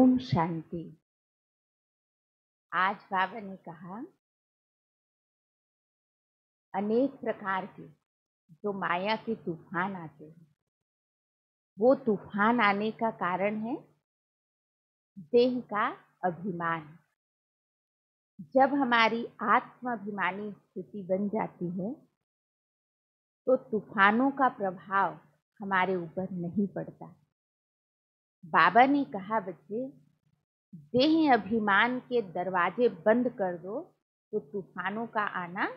ओम शांति। आज बाबा ने कहा अनेक प्रकार के जो माया के तूफान आते हैं, वो तूफान आने का कारण है देह का अभिमान। जब हमारी आत्माभिमानी स्थिति बन जाती है तो तूफानों का प्रभाव हमारे ऊपर नहीं पड़ता। बाबा ने कहा बच्चे, देह अभिमान के दरवाजे बंद कर दो तो तूफानों का आना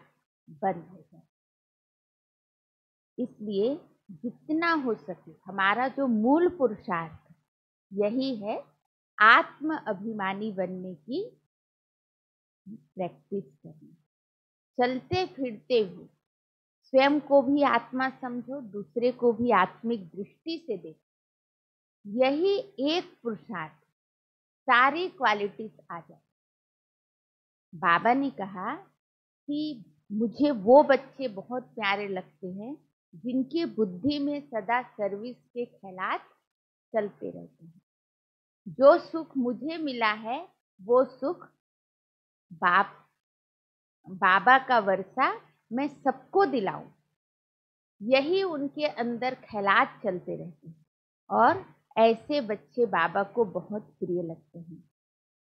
बंद हो जाए। इसलिए जितना हो सके हमारा जो मूल पुरुषार्थ यही है, आत्म अभिमानी बनने की प्रैक्टिस करना। चलते फिरते हुए स्वयं को भी आत्मा समझो, दूसरे को भी आत्मिक दृष्टि से देखो। यही एक पुरुषार्थ, सारी क्वालिटीज आ जाए। बाबा ने कहा कि मुझे वो बच्चे बहुत प्यारे लगते हैं जिनकी बुद्धि में सदा सर्विस के ख्यालात चलते रहते हैं। जो सुख मुझे मिला है वो सुख बाबा का वर्षा मैं सबको दिलाऊं, यही उनके अंदर ख्यालात चलते रहते हैं। और ऐसे बच्चे बाबा को बहुत प्रिय लगते हैं।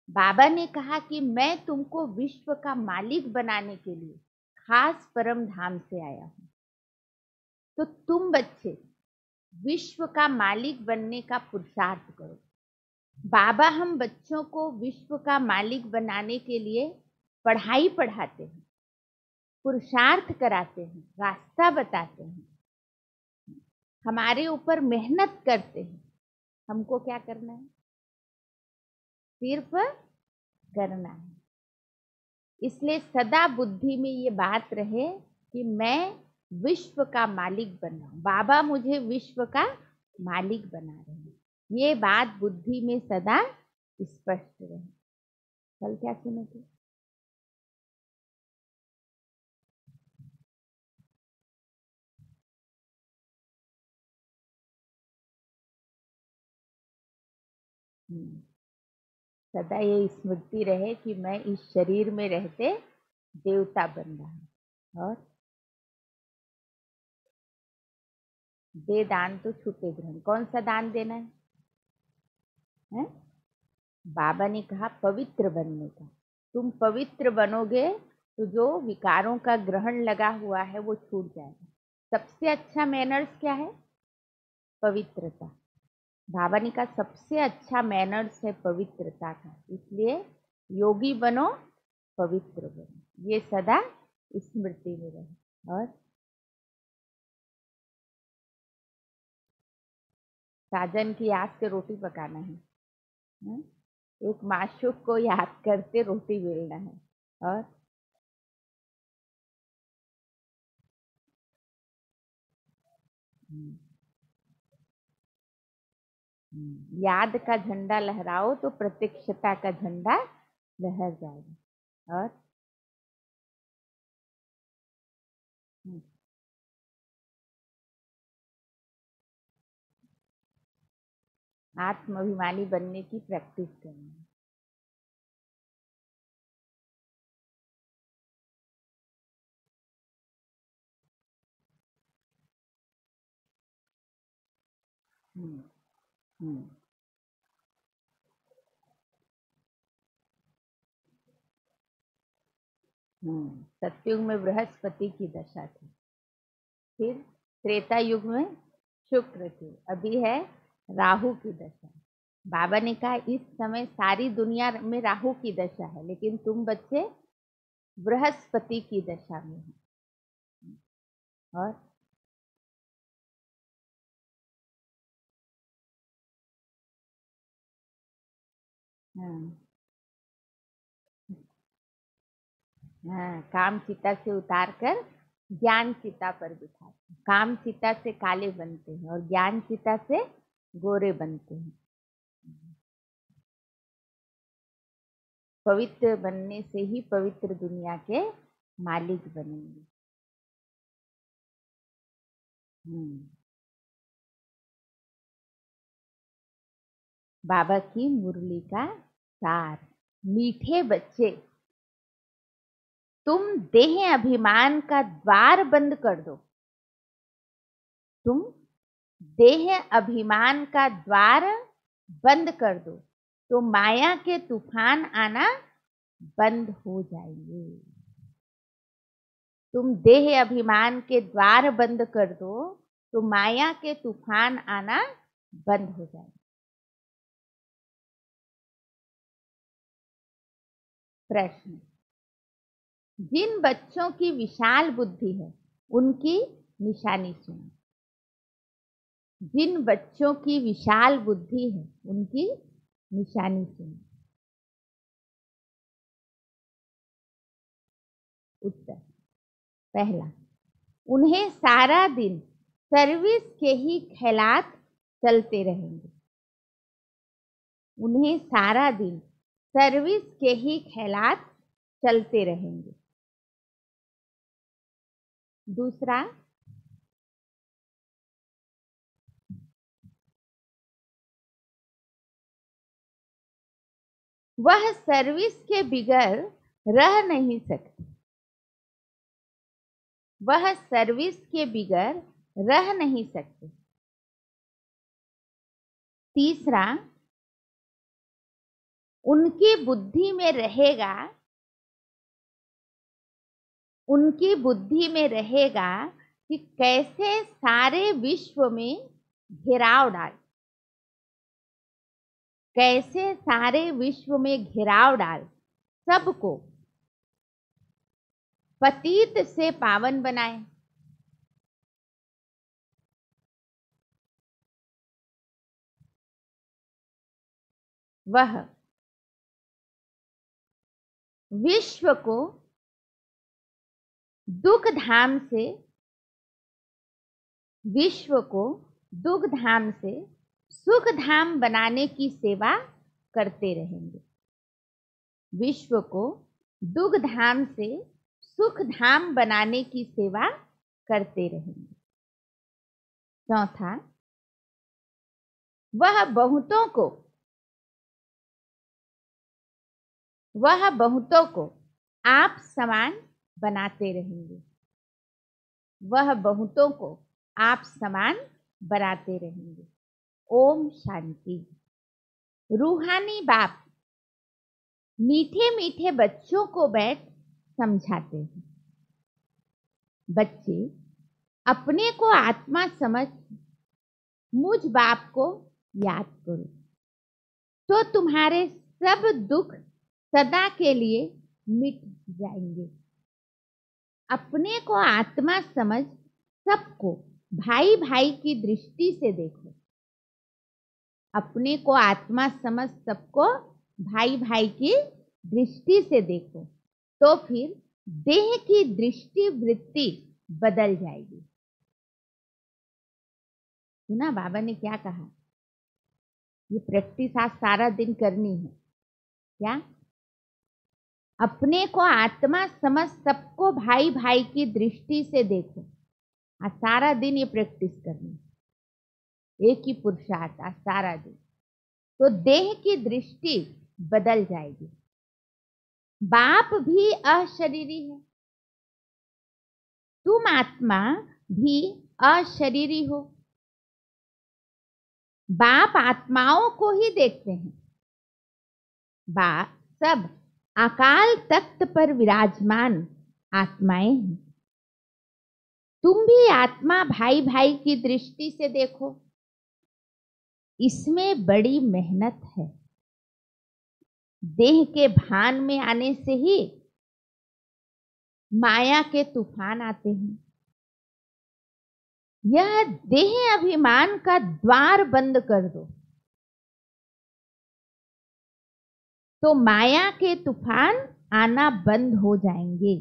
बाबा ने कहा कि मैं तुमको विश्व का मालिक बनाने के लिए खास परम धाम से आया हूं। तो तुम बच्चे विश्व का मालिक बनने का पुरुषार्थ करो। बाबा हम बच्चों को विश्व का मालिक बनाने के लिए पढ़ाई पढ़ाते हैं, पुरुषार्थ कराते हैं, रास्ता बताते हैं, हमारे ऊपर मेहनत करते हैं। हमको क्या करना है? सिर्फ करना है। इसलिए सदा बुद्धि में ये बात रहे कि मैं विश्व का मालिक बन रहा हूं, बाबा मुझे विश्व का मालिक बना रहे हैं। ये बात बुद्धि में सदा स्पष्ट रहे। कल क्या सुने थे? सदा ये स्मृति रहे कि मैं इस शरीर में रहते देवता बन रहा हूं। और दे दान तो छूटे ग्रहण। कौन सा दान देना है? बाबा ने कहा पवित्र बनने का। तुम पवित्र बनोगे तो जो विकारों का ग्रहण लगा हुआ है वो छूट जाएगा। सबसे अच्छा मैनर्स क्या है? पवित्रता। बाबा ने कहा सबसे अच्छा मैनर्स है पवित्रता का। इसलिए योगी बनो, पवित्र बनो, ये सदा स्मृति में रहे। और साजन की याद से रोटी पकाना है, एक माशूक को याद करते रोटी बेलना है। और याद का झंडा लहराओ तो प्रत्यक्षता का झंडा लहर जाएगा। और आत्माभिमानी बनने की प्रैक्टिस करनी है। हम्म, हम्म, सतयुग में बृहस्पति की दशा थी, फिर त्रेता युग में शुक्र थी, अभी है राहु की दशा। बाबा ने कहा इस समय सारी दुनिया में राहु की दशा है, लेकिन तुम बच्चे बृहस्पति की दशा में हो। और हाँ, हाँ, काम चिता से उतार कर ज्ञान चिता पर बिठाते। काम चिता से काले बनते हैं और ज्ञान चिता से गोरे बनते हैं। पवित्र बनने से ही पवित्र दुनिया के मालिक बनेंगे। बाबा की मुरली का सार। मीठे बच्चे, तुम देह अभिमान का द्वार बंद कर दो। तुम देह अभिमान का द्वार बंद कर दो तो माया के तूफान आना बंद हो जाएंगे। तुम देह अभिमान के द्वार बंद कर दो तो माया के तूफान आना बंद हो जाएंगे। प्रश्न, जिन बच्चों की विशाल बुद्धि है उनकी निशानी सुनो। जिन बच्चों की विशाल बुद्धि है उनकी निशानी सुनो। उत्तर, पहला, उन्हें सारा दिन सर्विस के ही ख्यालात चलते रहेंगे। उन्हें सारा दिन सर्विस के ही ख्यालात चलते रहेंगे। दूसरा, वह सर्विस के बिगर रह नहीं सकते। वह सर्विस के बिगर रह नहीं सकते। तीसरा, उनकी बुद्धि में रहेगा, उनकी बुद्धि में रहेगा कि कैसे सारे विश्व में घेराव डाल, कैसे सारे विश्व में घेराव डाल सबको पतित से पावन बनाए। वह विश्व को दुख धाम से, विश्व को दुख धाम से सुख धाम बनाने की सेवा करते रहेंगे। विश्व को दुख धाम से सुख धाम बनाने की सेवा करते रहेंगे। चौथा, वह बहुतों को आप समान बनाते रहेंगे। वह बहुतों को आप समान बनाते रहेंगे। ओम शांति। रूहानी बाप मीठे मीठे बच्चों को बैठ समझाते हैं। बच्चे, अपने को आत्मा समझ मुझ बाप को याद करो तो तुम्हारे सब दुख सदा के लिए मिट जाएंगे। अपने को आत्मा समझ सबको भाई भाई की दृष्टि से देखो। अपने को आत्मा समझ सबको भाई भाई की दृष्टि से देखो तो फिर देह की दृष्टि वृत्ति बदल जाएगी। सुना बाबा ने क्या कहा? ये प्रैक्टिस आज सारा दिन करनी है। क्या? अपने को आत्मा समझ सबको भाई भाई की दृष्टि से देखो। आज सारा दिन ये प्रैक्टिस करनी है। एक ही पुरुषार्थ आज सारा दिन, तो देह की दृष्टि बदल जाएगी। बाप भी अशरीरी है, तुम आत्मा भी अशरीरी हो। बाप आत्माओं को ही देखते हैं। बाप सब अकाल तख्त पर विराजमान आत्माएं हैं। तुम भी आत्मा भाई भाई की दृष्टि से देखो। इसमें बड़ी मेहनत है। देह के भान में आने से ही माया के तूफान आते हैं। यह देह अभिमान का द्वार बंद कर दो तो माया के तूफान आना बंद हो जाएंगे।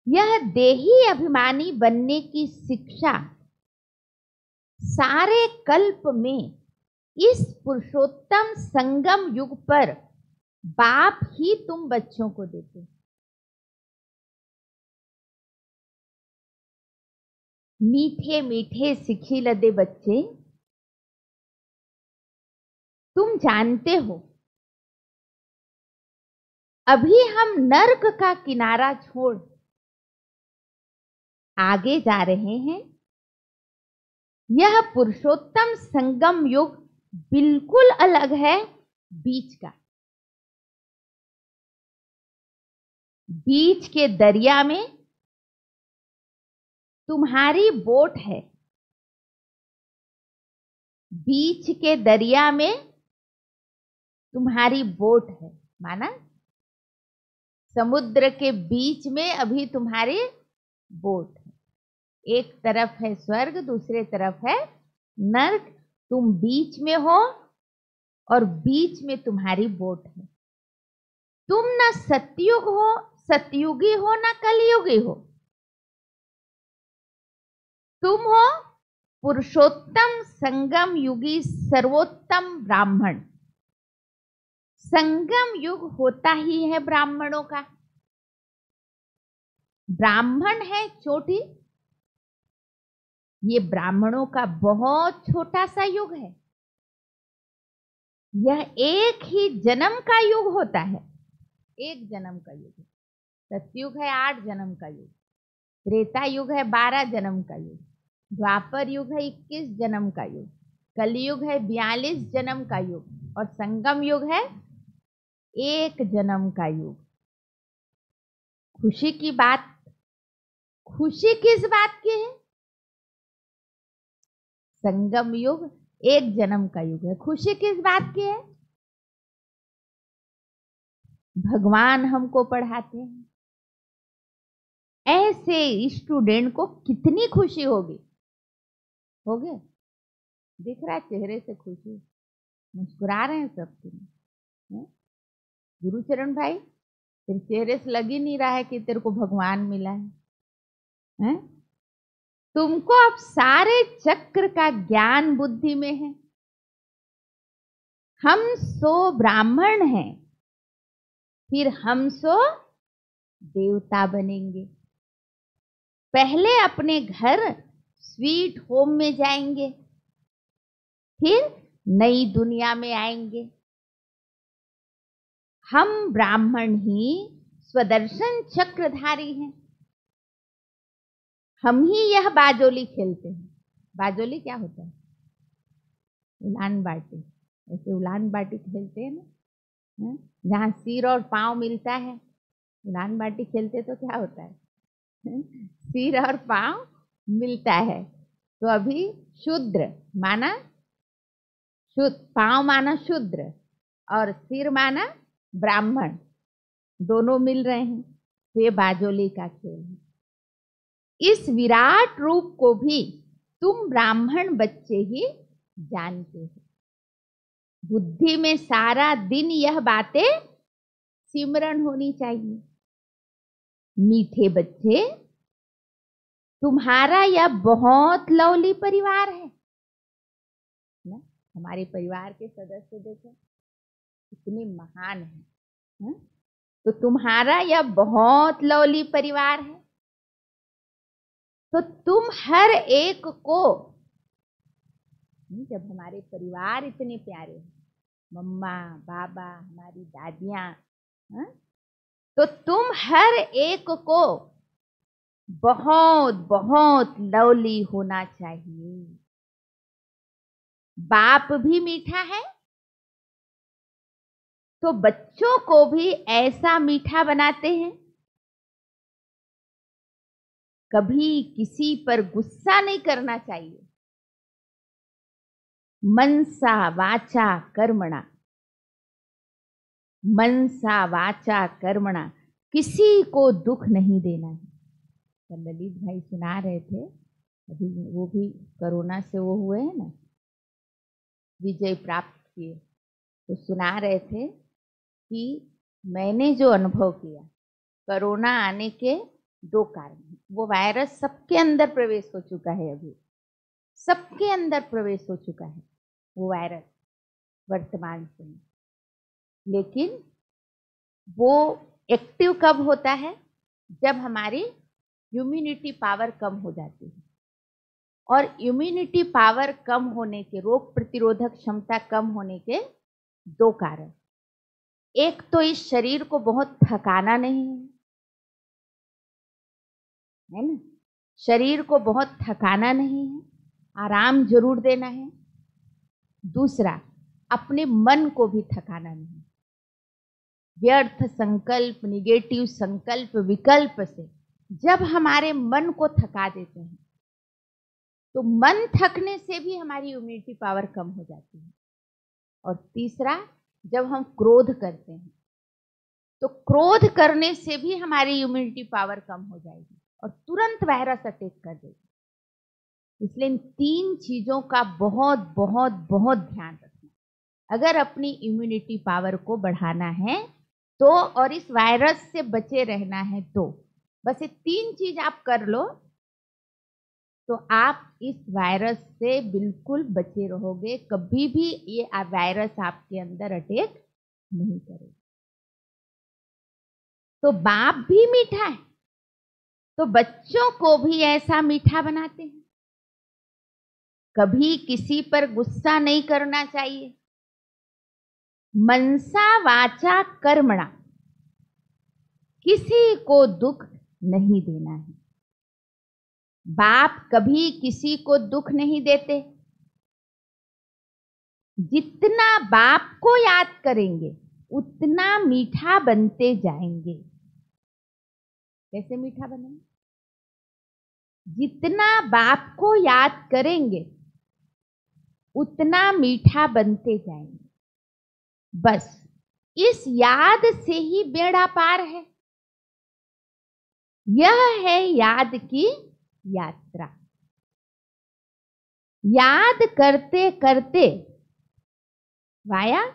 यह देही अभिमानी बनने की शिक्षा सारे कल्प में इस पुरुषोत्तम संगम युग पर बाप ही तुम बच्चों को देते। मीठे मीठे सिखी लदे बच्चे तुम जानते हो अभी हम नर्क का किनारा छोड़ आगे जा रहे हैं। यह पुरुषोत्तम संगम युग बिल्कुल अलग है बीच का। बीच के दरिया में तुम्हारी बोट है। बीच के दरिया में तुम्हारी बोट है, माना समुद्र के बीच में अभी तुम्हारी बोट है। एक तरफ है स्वर्ग, दूसरे तरफ है नर्क। तुम बीच में हो और बीच में तुम्हारी बोट है। तुम ना सतयुगी हो ना कलयुगी हो। तुम हो पुरुषोत्तम संगम युगी सर्वोत्तम ब्राह्मण। संगम युग होता ही है ब्राह्मणों का। ब्राह्मण है चोटी। ये ब्राह्मणों का बहुत छोटा सा युग है। यह एक ही जन्म का युग होता है। एक जन्म का युग है। सतयुग है 8 जन्म का युग। त्रेता युग है 12 जन्म का युग। द्वापर युग है 21 जन्म का युग। कलयुग है 42 जन्म का युग। और संगम युग है 1 जन्म का युग। खुशी की बात, खुशी किस बात की है? संगम युग 1 जन्म का युग है। खुशी किस बात की है? भगवान हमको पढ़ाते हैं। ऐसे स्टूडेंट को कितनी खुशी होगी। होगे? दिख रहा है चेहरे से खुशी, मुस्कुरा रहे हैं सब तुम। गुरुचरण भाई, तेरे चेहरे से लग ही नहीं रहा है कि तेरे को भगवान मिला है? तुमको अब सारे चक्र का ज्ञान बुद्धि में है। हम सो ब्राह्मण हैं, फिर हम सो देवता बनेंगे। पहले अपने घर स्वीट होम में जाएंगे, फिर नई दुनिया में आएंगे। हम ब्राह्मण ही स्वदर्शन चक्रधारी हैं। हम ही यह बाजोली खेलते हैं। बाजोली क्या होता है? उलान बाटी। ऐसे उलान बाटी खेलते हैं ना, जहाँ सिर और पांव मिलता है। उलान बाटी खेलते तो क्या होता है? सिर और पांव मिलता है। तो अभी शूद्र माना शुद्ध, पांव माना शूद्र और सिर माना ब्राह्मण, दोनों मिल रहे हैं। तो ये बाजोली का खेल है। इस विराट रूप को भी तुम ब्राह्मण बच्चे ही जानते हो। बुद्धि में सारा दिन यह बातें सिमरण होनी चाहिए। मीठे बच्चे, तुम्हारा यह बहुत लवली परिवार है ना। हमारे परिवार के सदस्य देखो कितने महान हैं। तो तुम्हारा यह बहुत लवली परिवार है। तो तुम हर एक को, जब हमारे परिवार इतने प्यारे हैं, मम्मा बाबा हमारी दादियां, तो तुम हर एक को बहुत बहुत लवली होना चाहिए। बाप भी मीठा है तो बच्चों को भी ऐसा मीठा बनाते हैं। कभी किसी पर गुस्सा नहीं करना चाहिए। मनसा वाचा कर्मणा, मनसा वाचा कर्मणा, किसी को दुख नहीं देना है। तो ललित भाई सुना रहे थे, अभी वो भी कोरोना से वो हुए हैं ना, विजय प्राप्त किए। तो सुना रहे थे कि मैंने जो अनुभव किया, कोरोना आने के 2 कारण। वो वायरस सबके अंदर प्रवेश हो चुका है, अभी सबके अंदर प्रवेश हो चुका है वो वायरस वर्तमान समय। लेकिन वो एक्टिव कब होता है? जब हमारी इम्यूनिटी पावर कम हो जाती है। और इम्यूनिटी पावर कम होने के, रोग प्रतिरोधक क्षमता कम होने के दो कारण। एक तो इस शरीर को बहुत थकाना नहीं है ना, शरीर को बहुत थकाना नहीं है, आराम जरूर देना है। दूसरा, अपने मन को भी थकाना नहीं। व्यर्थ संकल्प, निगेटिव संकल्प, विकल्प से जब हमारे मन को थका देते हैं तो मन थकने से भी हमारी इम्यूनिटी पावर कम हो जाती है। और तीसरा, जब हम क्रोध करते हैं तो क्रोध करने से भी हमारी इम्यूनिटी पावर कम हो जाएगी और तुरंत वायरस अटैक कर देगी। इसलिए इन तीन चीजों का बहुत बहुत बहुत ध्यान रखना अगर अपनी इम्यूनिटी पावर को बढ़ाना है तो, और इस वायरस से बचे रहना है तो। बस ये तीन चीज आप कर लो तो आप इस वायरस से बिल्कुल बचे रहोगे, कभी भी ये वायरस आपके अंदर अटैक नहीं करेगा। तो बाप भी मीठा है तो बच्चों को भी ऐसा मीठा बनाते हैं। कभी किसी पर गुस्सा नहीं करना चाहिए। मनसा वाचा कर्मणा, किसी को दुख नहीं देना है। बाप कभी किसी को दुख नहीं देते। जितना बाप को याद करेंगे उतना मीठा बनते जाएंगे। कैसे मीठा बनेंगे? जितना बाप को याद करेंगे उतना मीठा बनते जाएंगे। बस इस याद से ही बेड़ा पार है। यह है याद की यात्रा। याद करते करते वाया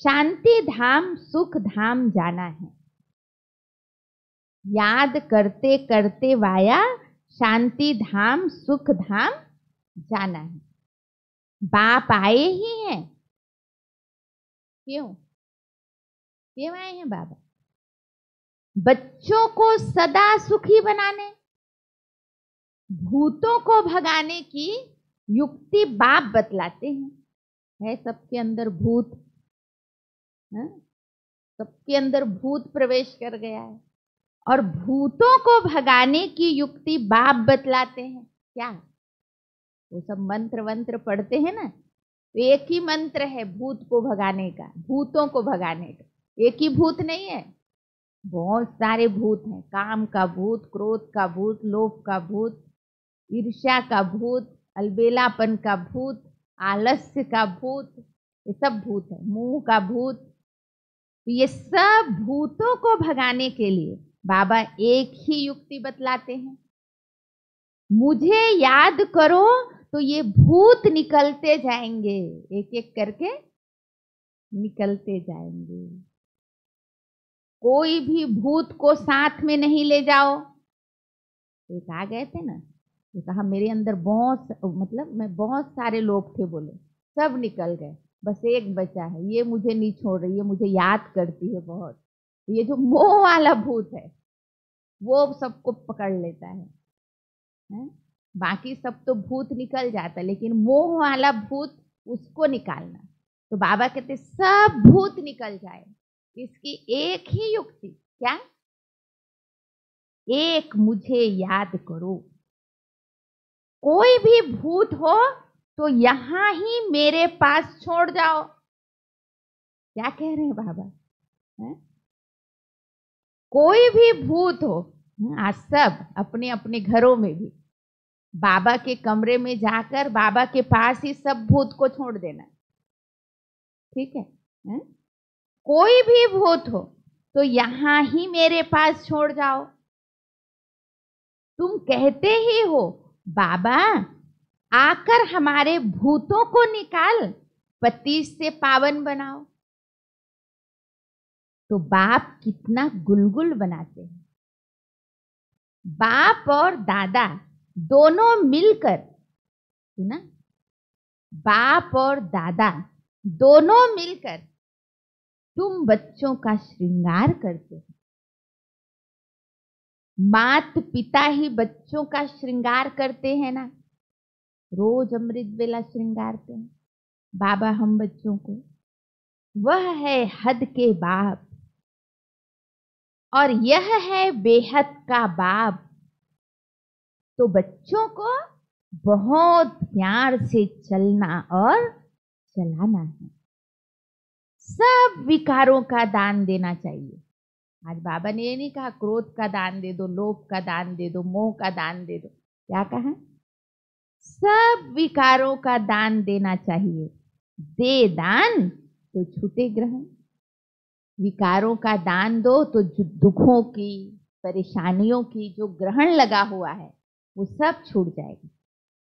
शांति धाम सुख धाम जाना है। याद करते करते वाया शांति धाम सुख धाम जाना है। बाप आए ही हैं। क्यों क्यों आए हैं बाबा? बच्चों को सदा सुखी बनाने, भूतों को भगाने की युक्ति बाप बतलाते हैं। है सबके अंदर भूत, सबके अंदर भूत प्रवेश कर गया है और भूतों को भगाने की युक्ति बाप बतलाते हैं। क्या वो सब मंत्र वंत्र पढ़ते हैं ना, तो एक ही मंत्र है भूत को भगाने का, भूतों को भगाने का। एक ही भूत नहीं है, बहुत सारे भूत हैं। काम का भूत, क्रोध का भूत, लोभ का भूत, ईर्ष्या का भूत, अलबेलापन का भूत, आलस्य का भूत, ये सब भूत है। मुंह का भूत। तो ये सब भूतों को भगाने के लिए बाबा एक ही युक्ति बतलाते हैं। मुझे याद करो तो ये भूत निकलते जाएंगे, एक एक करके निकलते जाएंगे। कोई भी भूत को साथ में नहीं ले जाओ। एक आ गए थे ना, तो कहा मेरे अंदर बहुत, मतलब मैं बहुत सारे लोग थे, बोले सब निकल गए, बस एक बचा है, ये मुझे नहीं छोड़ रही है, मुझे याद करती है बहुत। ये जो मोह वाला भूत है वो सबको पकड़ लेता है? बाकी सब तो भूत निकल जाता है, लेकिन मोह वाला भूत उसको निकालना। तो बाबा कहते सब भूत निकल जाए। इसकी एक ही युक्ति, क्या? एक मुझे याद करो। कोई भी भूत हो तो यहां ही मेरे पास छोड़ जाओ। क्या कह रहे हैं बाबा? कोई भी भूत हो, आज सब अपने अपने घरों में भी बाबा के कमरे में जाकर बाबा के पास ही सब भूत को छोड़ देना। ठीक है? कोई भी भूत हो तो यहां ही मेरे पास छोड़ जाओ। तुम कहते ही हो बाबा आकर हमारे भूतों को निकाल, पति से पावन बनाओ। तो बाप कितना गुलगुल बनाते हैं। बाप और दादा दोनों मिलकर, सुना, बाप और दादा दोनों मिलकर तुम बच्चों का श्रृंगार करते हो। मात पिता ही बच्चों का श्रृंगार करते हैं ना, रोज अमृत वेला श्रृंगारते हैं बाबा हम बच्चों को। वह है हद के बाप और यह है बेहद का बाप। तो बच्चों को बहुत प्यार से चलना और चलाना है। सब विकारों का दान देना चाहिए। आज बाबा ने ये नहीं कहा क्रोध का दान दे दो, लोभ का दान दे दो, मोह का दान दे दो। क्या कहा? सब विकारों का दान देना चाहिए। दे दान तो छूटे ग्रहण। विकारों का दान दो तो दुखों की, परेशानियों की जो ग्रहण लगा हुआ है वो सब छूट जाएगा।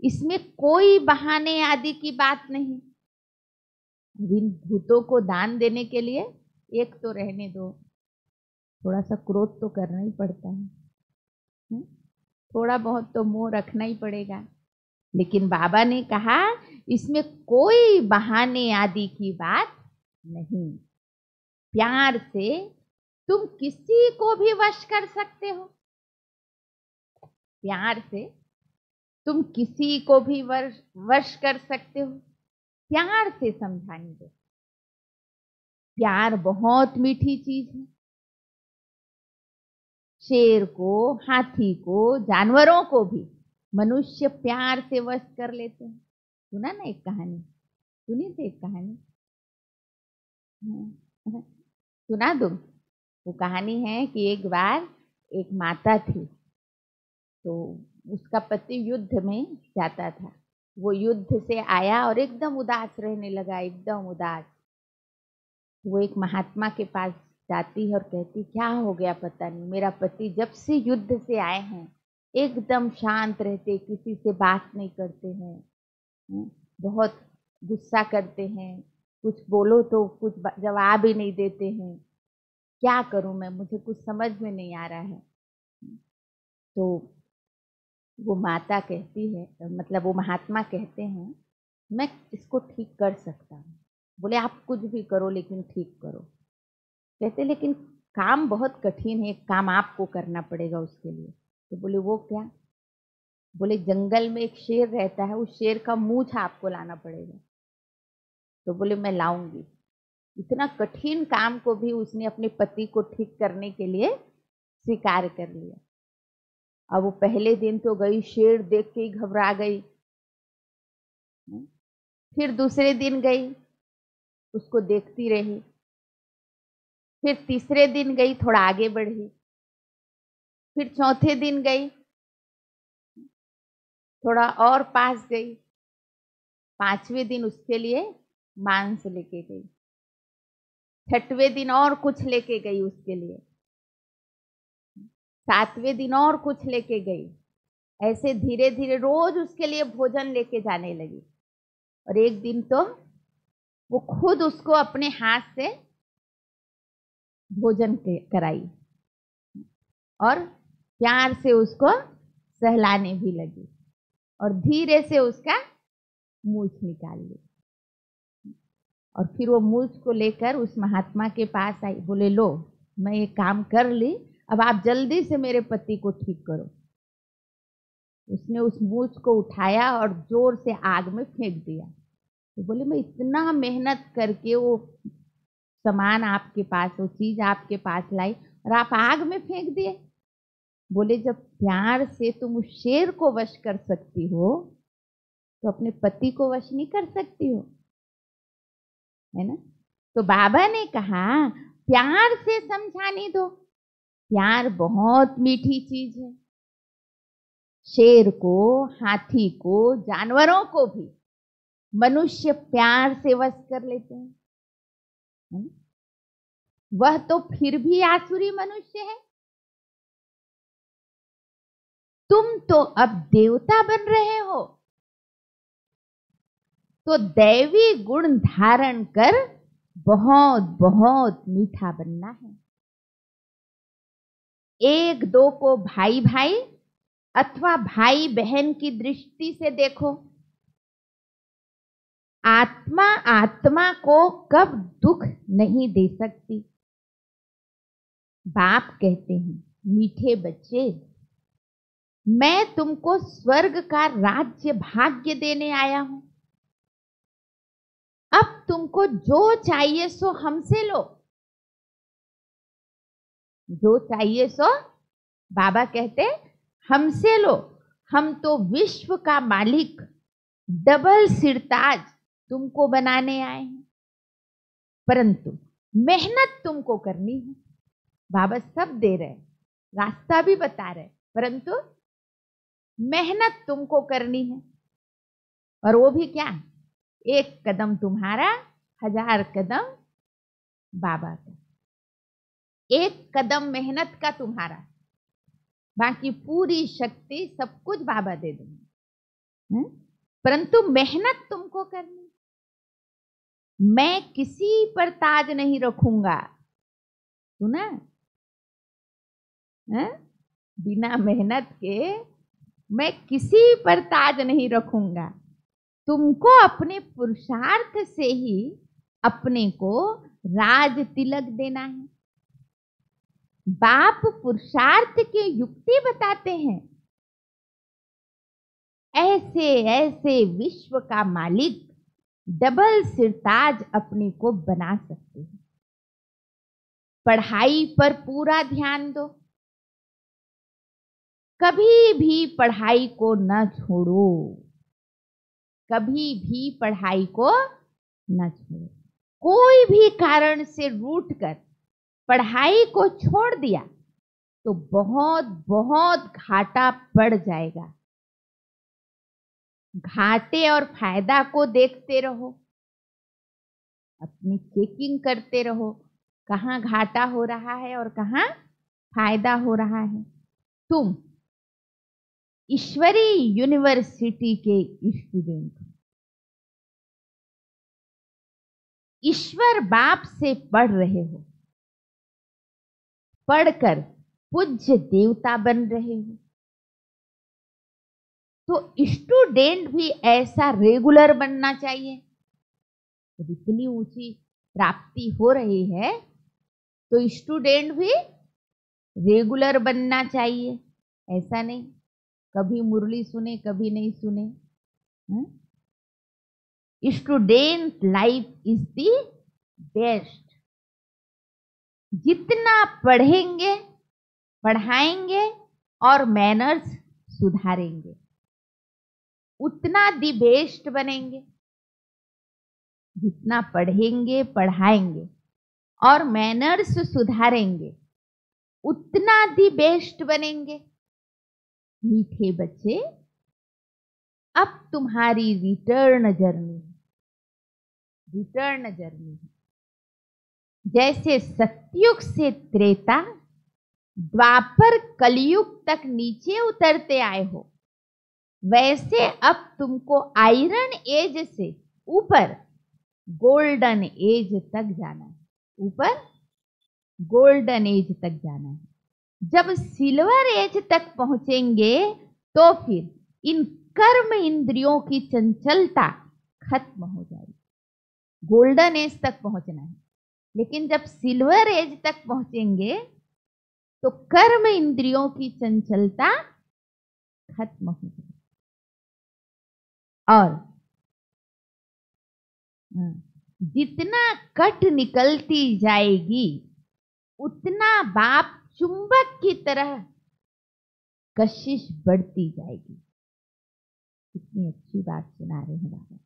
इसमें कोई बहाने आदि की बात नहीं। इन भूतों को दान देने के लिए एक तो रहने दो, थोड़ा सा क्रोध तो करना ही पड़ता है, थोड़ा बहुत तो मोह रखना ही पड़ेगा। लेकिन बाबा ने कहा इसमें कोई बहाने आदि की बात नहीं। प्यार से तुम किसी को भी वश कर सकते हो। प्यार से तुम किसी को भी वश कर सकते हो। प्यार से समझाने दो। प्यार बहुत मीठी चीज है। शेर को, हाथी को, जानवरों को भी मनुष्य प्यार से वश कर लेते हैं। सुना ना एक कहानी? सुनी थी एक कहानी? सुना दूं? वो कहानी है कि एक बार एक माता थी, तो उसका पति युद्ध में जाता था। वो युद्ध से आया और एकदम उदास रहने लगा, एकदम उदास। वो एक महात्मा के पास जाती है और कहती क्या हो गया पता नहीं, मेरा पति जब से युद्ध से आए हैं एकदम शांत रहते, किसी से बात नहीं करते हैं, बहुत गुस्सा करते हैं, कुछ बोलो तो कुछ जवाब ही नहीं देते हैं। क्या करूं मैं, मुझे कुछ समझ में नहीं आ रहा है। तो वो माता कहती है, मतलब वो महात्मा कहते हैं मैं इसको ठीक कर सकता हूँ। बोले आप कुछ भी करो लेकिन ठीक करो। कहते लेकिन काम बहुत कठिन है, एक काम आपको करना पड़ेगा उसके लिए। तो बोले वो क्या? बोले जंगल में एक शेर रहता है, उस शेर का मूंछ आपको लाना पड़ेगा। तो बोले मैं लाऊंगी। इतना कठिन काम को भी उसने अपने पति को ठीक करने के लिए स्वीकार कर लिया। अब वो पहले दिन तो गई, शेर देख के ही घबरा गई। फिर दूसरे दिन गई, उसको देखती रही। फिर तीसरे दिन गई, थोड़ा आगे बढ़ी। फिर चौथे दिन गई, थोड़ा और पास गई। पांचवें दिन उसके लिए मांस लेके गई। छठवें दिन और कुछ लेके गई उसके लिए। सातवें दिन और कुछ लेके गई। ऐसे धीरे धीरे रोज उसके लिए भोजन लेके जाने लगी। और एक दिन तो वो खुद उसको अपने हाथ से भोजन कराई और प्यार से उसको सहलाने भी लगी और धीरे से उसका मूछ निकाल ली। और फिर वो मूछ को लेकर उस महात्मा के पास आई। बोले लो मैं ये काम कर ली, अब आप जल्दी से मेरे पति को ठीक करो। उसने उस मूछ को उठाया और जोर से आग में फेंक दिया। तो बोले मैं इतना मेहनत करके वो सामान आपके पास, वो चीज आपके पास लाई और आप आग में फेंक दिए। बोले जब प्यार से तुम उस शेर को वश कर सकती हो तो अपने पति को वश नहीं कर सकती हो, है ना? तो बाबा ने कहा प्यार से समझाने दो। प्यार बहुत मीठी चीज है। शेर को, हाथी को, जानवरों को भी मनुष्य प्यार से वश कर लेते हैं, है ना? वह तो फिर भी आसुरी मनुष्य है। तुम तो अब देवता बन रहे हो, तो दैवी गुण धारण कर बहुत बहुत मीठा बनना है। एक दो को भाई भाई अथवा भाई बहन की दृष्टि से देखो। आत्मा आत्मा को कब दुख नहीं दे सकती। बाप कहते हैं मीठे बच्चे, मैं तुमको स्वर्ग का राज्य भाग्य देने आया हूं। अब तुमको जो चाहिए सो हमसे लो, जो चाहिए सो बाबा कहते हमसे लो, हम तो विश्व का मालिक डबल सिरताज तुमको बनाने आए हैं, परंतु मेहनत तुमको करनी है। बाबा सब दे रहे, रास्ता भी बता रहे, परंतु मेहनत तुमको करनी है। और वो भी क्या, एक कदम तुम्हारा 1000 कदम बाबा का। एक कदम मेहनत का तुम्हारा, बाकी पूरी शक्ति सब कुछ बाबा दे देंगे, परंतु मेहनत तुमको करनी। मैं किसी पर ताज नहीं रखूंगा, सुना, बिना मेहनत के मैं किसी पर ताज नहीं रखूंगा। तुमको अपने पुरुषार्थ से ही अपने को राज तिलक देना है। बाप पुरुषार्थ की युक्ति बताते हैं, ऐसे ऐसे विश्व का मालिक डबल सिरताज अपने को बना सकते हैं। पढ़ाई पर पूरा ध्यान दो, कभी भी पढ़ाई को न छोड़ो, कभी भी पढ़ाई को न छोड़ो। कोई भी कारण से रूठ कर पढ़ाई को छोड़ दिया तो बहुत बहुत घाटा पड़ जाएगा। घाटे और फायदा को देखते रहो, अपनी चेकिंग करते रहो, कहाँ घाटा हो रहा है और कहाँ फायदा हो रहा है। तुम ईश्वरी यूनिवर्सिटी के स्टूडेंट हो, ईश्वर बाप से पढ़ रहे हो, पढ़कर पूज्य देवता बन रहे हो। तो स्टूडेंट भी ऐसा रेगुलर बनना चाहिए। जब इतनी ऊंची प्राप्ति हो रही है तो स्टूडेंट भी रेगुलर बनना चाहिए। ऐसा नहीं कभी मुरली सुने कभी नहीं सुने। Student life is the best. जितना पढ़ेंगे, पढ़ाएंगे और मैनर्स सुधारेंगे, उतना दी बेस्ट बनेंगे। जितना पढ़ेंगे, पढ़ाएंगे और मैनर्स सुधारेंगे, उतना दी बेस्ट बनेंगे। मीठे बच्चे, अब तुम्हारी रिटर्न जर्नी है, रिटर्न जर्नी है। जैसे सतयुग से त्रेता, द्वापर, कलयुग तक नीचे उतरते आए हो, वैसे अब तुमको आयरन एज से ऊपर गोल्डन एज तक जाना है। ऊपर गोल्डन एज तक जाना है। जब सिल्वर एज तक पहुंचेंगे तो फिर इन कर्म इंद्रियों की चंचलता खत्म हो जाएगी। गोल्डन एज तक पहुंचना है, लेकिन जब सिल्वर एज तक पहुंचेंगे तो कर्म इंद्रियों की चंचलता खत्म हो जाएगी। और जितना कट निकलती जाएगी उतना बाप चुंबक की तरह कशिश बढ़ती जाएगी। कितनी अच्छी बात सुना रहे हैं बाबा।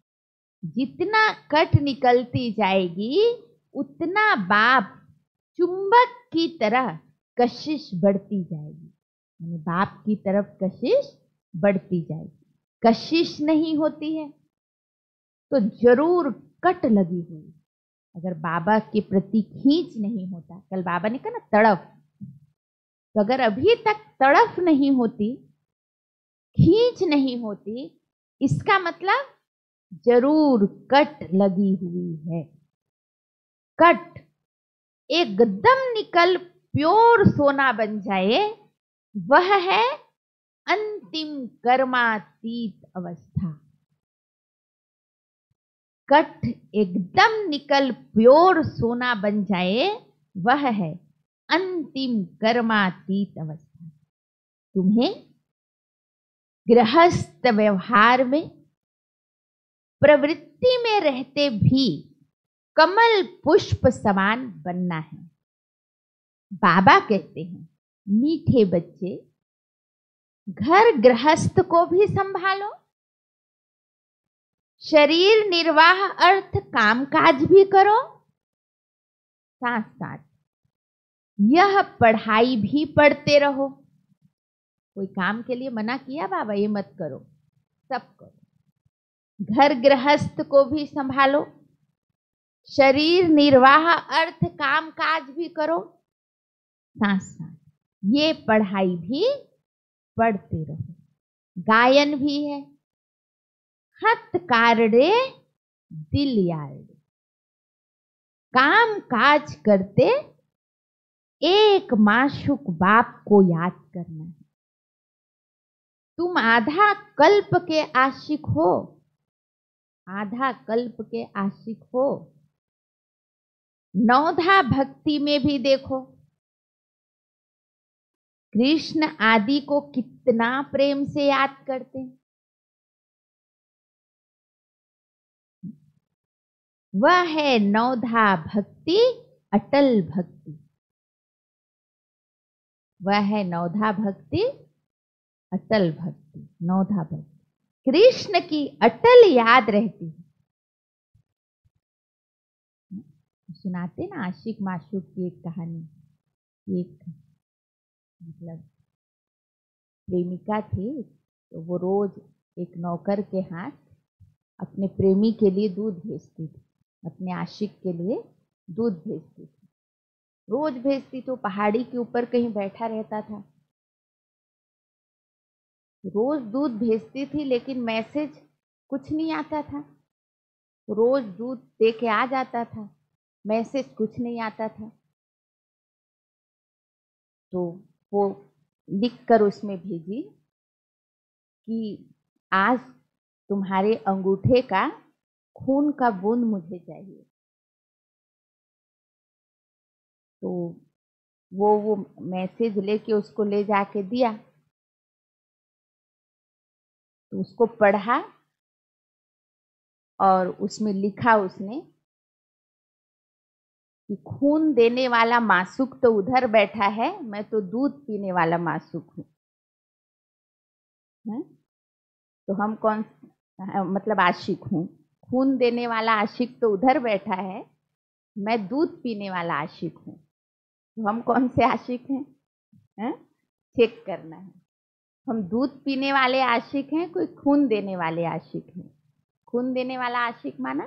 जितना कट निकलती जाएगी उतना बाप चुंबक की तरह कशिश बढ़ती जाएगी। यानी बाप की तरफ कशिश बढ़ती जाएगी। कशिश नहीं होती है तो जरूर कट लगी हुई। अगर बाबा के प्रति खींच नहीं होता, कल बाबा ने कहा ना तड़फ, तो अगर अभी तक तड़फ नहीं होती, खींच नहीं होती, इसका मतलब जरूर कट लगी हुई है। कट एकदम निकल प्योर सोना बन जाए, वह है अंतिम कर्मातीत अवस्था। कट एकदम निकल प्योर सोना बन जाए, वह है अंतिम कर्मातीत अवस्था। तुम्हें गृहस्थ व्यवहार में प्रवृत्ति में रहते भी कमल पुष्प समान बनना है। बाबा कहते हैं, मीठे बच्चे, घर गृहस्थ को भी संभालो, शरीर निर्वाह अर्थ कामकाज भी करो, साथ साथ यह पढ़ाई भी पढ़ते रहो। कोई काम के लिए मना किया बाबा ये मत करो, सब करो। घर गृहस्थ को भी संभालो, शरीर निर्वाह अर्थ कामकाज भी करो, साथ साथ ये पढ़ाई भी पढ़ते रहो। गायन भी है, खत कारड़े दिल यारड़े, काम काज करते एक माशुक बाप को याद करना है। तुम आधा कल्प के आशिक हो, आधा कल्प के आशिक हो। नौधा भक्ति में भी देखो, कृष्ण आदि को कितना प्रेम से याद करते हैं। वह है नौधा भक्ति, अटल भक्ति। वह है नौधा भक्ति, अटल भक्ति। नौधा भक्ति कृष्ण की अटल याद रहती है। सुनाते ना आशिक माशूक की एक कहानी। एक मतलब प्रेमिका थी, तो वो रोज एक नौकर के हाथ अपने प्रेमी के लिए दूध भेजती थी, अपने आशिक के लिए दूध भेजती थी। रोज भेजती तो पहाड़ी के ऊपर कहीं बैठा रहता था। रोज दूध भेजती थी लेकिन मैसेज कुछ नहीं आता था। रोज दूध दे के आ जाता था, मैसेज कुछ नहीं आता था। तो वो लिख कर उसमें भेजी कि आज तुम्हारे अंगूठे का खून का बूंद मुझे चाहिए। तो वो मैसेज लेके उसको ले जाके दिया। तो उसको पढ़ा और उसमें लिखा उसने कि खून देने वाला मासूक तो उधर बैठा है, मैं तो दूध पीने वाला मासूक हूँ। तो हम कौन मतलब आशिक हूँ। खून देने वाला आशिक तो उधर बैठा है, मैं दूध पीने वाला आशिक हूँ। तो हम कौन से आशिक हैं? चेक करना है। हम दूध पीने वाले आशिक हैं, कोई खून देने वाले आशिक हैं। खून देने वाला आशिक माना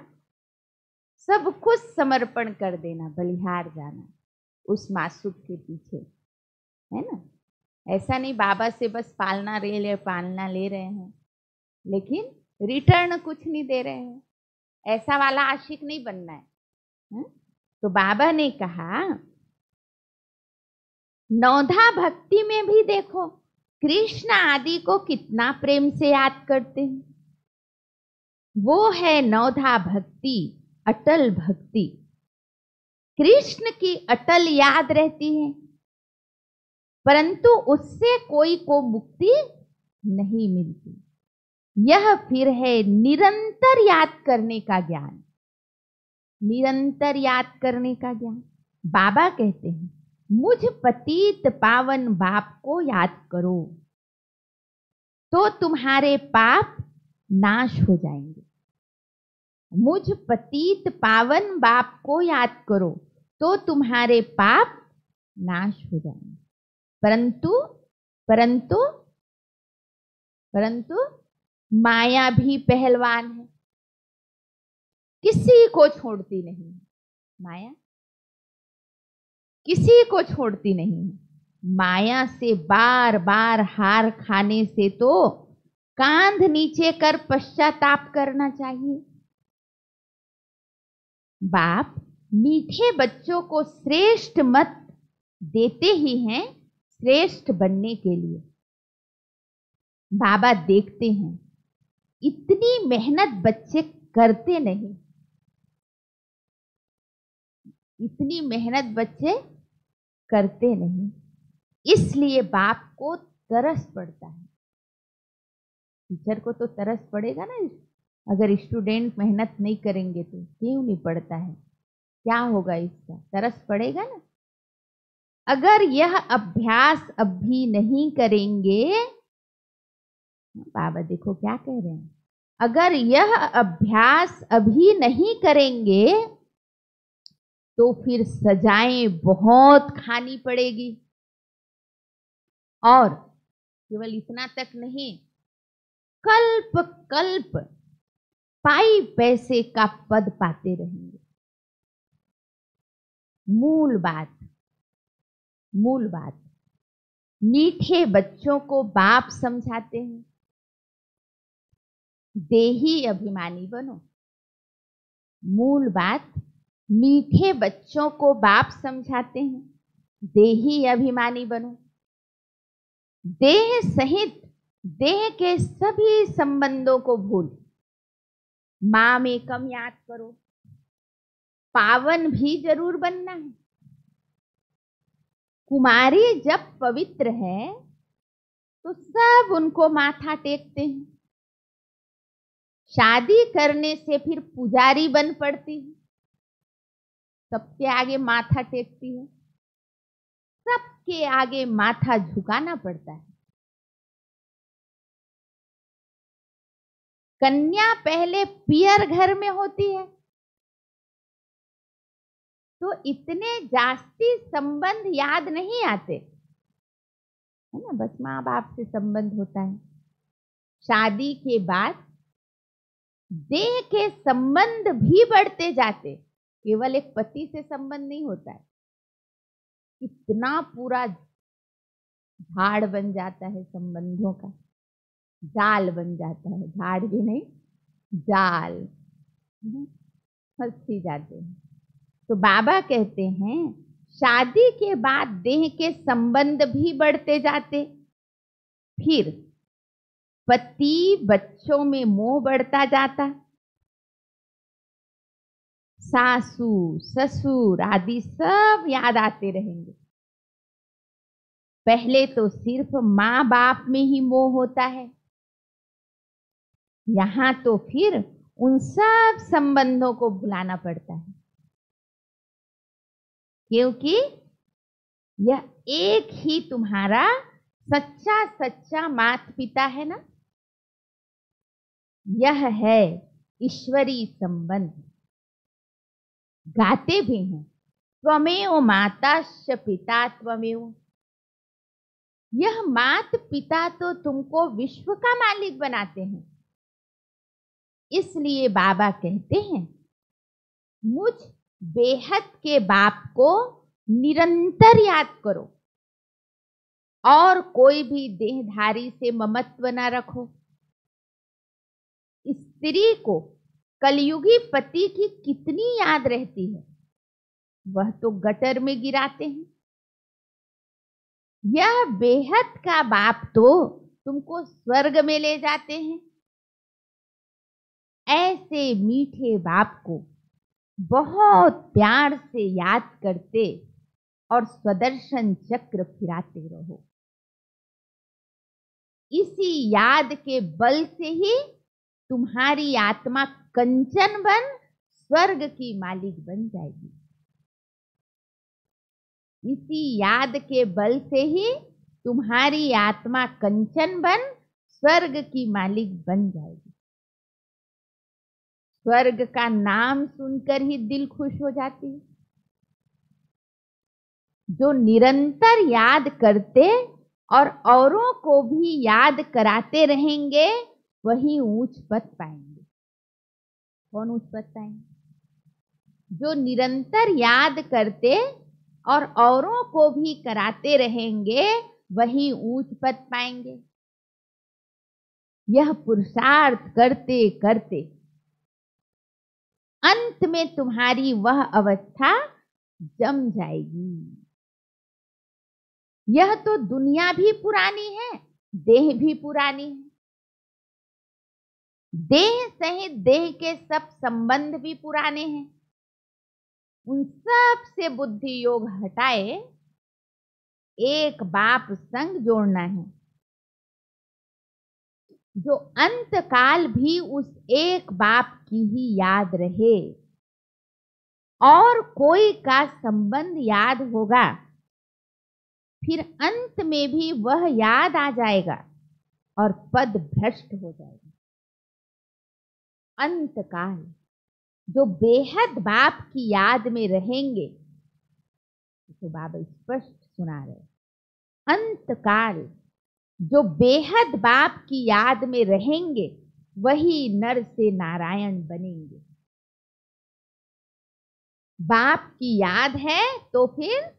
सब कुछ समर्पण कर देना, बलिहार जाना उस मासूक के पीछे, है ना। ऐसा नहीं बाबा से बस पालना ले रहे हैं लेकिन रिटर्न कुछ नहीं दे रहे हैं। ऐसा वाला आशिक नहीं बनना है। तो बाबा ने कहा नौधा भक्ति में भी देखो, कृष्ण आदि को कितना प्रेम से याद करते हैं। वो है नौधा भक्ति, अटल भक्ति। कृष्ण की अटल याद रहती है, परंतु उससे कोई को मुक्ति नहीं मिलती। यह फिर है निरंतर याद करने का ज्ञान। निरंतर याद करने का ज्ञान। बाबा कहते हैं मुझ पतित पावन बाप को याद करो तो तुम्हारे पाप नाश हो जाएंगे। मुझ पतित पावन बाप को याद करो तो तुम्हारे पाप नाश हो जाएंगे। परंतु परंतु परंतु माया भी पहलवान है, किसी को छोड़ती नहीं। माया किसी को छोड़ती नहीं। माया से बार बार हार खाने से तो कांध नीचे कर पश्चाताप करना चाहिए। बाप मीठे बच्चों को श्रेष्ठ मत देते ही हैं श्रेष्ठ बनने के लिए। बाबा देखते हैं इतनी मेहनत बच्चे करते नहीं, इतनी मेहनत बच्चे करते नहीं, इसलिए बाप को तरस पड़ता है। टीचर को तो तरस पड़ेगा ना, अगर स्टूडेंट मेहनत नहीं करेंगे तो क्यों नहीं पढ़ता है? क्या होगा? इसका तरस पड़ेगा ना। अगर यह अभ्यास अभी नहीं करेंगे, बाबा देखो क्या कह रहे हैं, अगर यह अभ्यास अभी नहीं करेंगे तो फिर सजाएं बहुत खानी पड़ेगी। और केवल इतना तक नहीं, कल्प कल्प पाई पैसे का पद पाते रहेंगे। मूल बात, मूल बात, मीठे बच्चों को बाप समझाते हैं, देही अभिमानी बनो। मूल बात, मीठे बच्चों को बाप समझाते हैं, देही अभिमानी बनो। देह सहित देह के सभी संबंधों को भूल मां में कम याद करो। पावन भी जरूर बनना है। कुमारी जब पवित्र है तो सब उनको माथा टेकते हैं। शादी करने से फिर पुजारी बन पड़ती है, सबके आगे माथा टेकती है, सबके आगे माथा झुकाना पड़ता है। कन्या पहले पियर घर में होती है तो इतने जास्ती संबंध याद नहीं आते, है ना, बस माँ बाप से संबंध होता है। शादी के बाद देह के संबंध भी बढ़ते जाते, केवल एक पति से संबंध नहीं होता है, इतना पूरा झाड़ बन जाता है संबंधों का, जाल बन जाता है, झाड़ भी नहीं जाल, फंस ही जाते हैं। तो बाबा कहते हैं शादी के बाद देह के संबंध भी बढ़ते जाते, फिर पति बच्चों में मोह बढ़ता जाता, सासू ससुर आदि सब याद आते रहेंगे। पहले तो सिर्फ माँ बाप में ही मोह होता है, यहां तो फिर उन सब संबंधों को भुलाना पड़ता है, क्योंकि यह एक ही तुम्हारा सच्चा सच्चा माता पिता है ना, यह है ईश्वरीय संबंध। गाते भी हैं, त्वमेव माताश्च पिता त्वमेव। यह माता पिता तो तुमको विश्व का मालिक बनाते हैं, इसलिए बाबा कहते हैं मुझ बेहद के बाप को निरंतर याद करो और कोई भी देहधारी से ममत्व न रखो। स्त्री को कलयुगी पति की कितनी याद रहती है, वह तो गटर में गिराते हैं। यह बेहद का बाप तो तुमको स्वर्ग में ले जाते हैं। ऐसे मीठे बाप को बहुत प्यार से याद करते और स्वदर्शन चक्र फिराते रहो। इसी याद के बल से ही तुम्हारी आत्मा कंचन बन स्वर्ग की मालिक बन जाएगी। इसी याद के बल से ही तुम्हारी आत्मा कंचन बन स्वर्ग की मालिक बन जाएगी। स्वर्ग का नाम सुनकर ही दिल खुश हो जाती है। जो निरंतर याद करते और औरों को भी याद कराते रहेंगे वही ऊंच पद पाएंगे। कौन ऊंच पद पाएंगे? जो निरंतर याद करते और औरों को भी कराते रहेंगे वही ऊंच पद पाएंगे। यह पुरुषार्थ करते करते अंत में तुम्हारी वह अवस्था जम जाएगी। यह तो दुनिया भी पुरानी है, देह भी पुरानी है। देह सहित देह के सब संबंध भी पुराने हैं। उन सब से बुद्धि योग हटाए एक बाप संग जोड़ना है। जो अंत काल भी उस एक बाप की ही याद रहे, और कोई का संबंध याद होगा, फिर अंत में भी वह याद आ जाएगा और पद भ्रष्ट हो जाएगा। अंत काल जो बेहद बाप की याद में रहेंगे, तो बाबा स्पष्ट सुना रहे, अंत काल जो बेहद बाप की याद में रहेंगे वही नर से नारायण बनेंगे। बाप की याद है तो फिर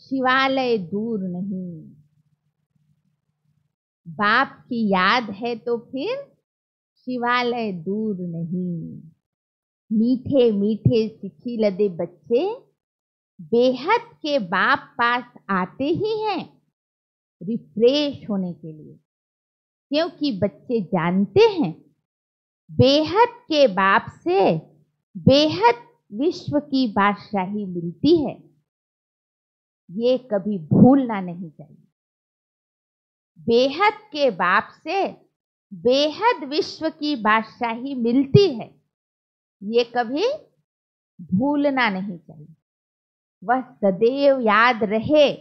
शिवालय दूर नहीं, बाप की याद है तो फिर शिवालय दूर नहीं। मीठे मीठे सिखी लदे बच्चे बेहद के बाप पास आते ही हैं रिफ्रेश होने के लिए, क्योंकि बच्चे जानते हैं बेहद के बाप से बेहद विश्व की बादशाही मिलती है। ये कभी भूलना नहीं चाहिए। बेहद के बाप से बेहद विश्व की बादशाही मिलती है, ये कभी भूलना नहीं चाहिए। वह सदैव याद रहे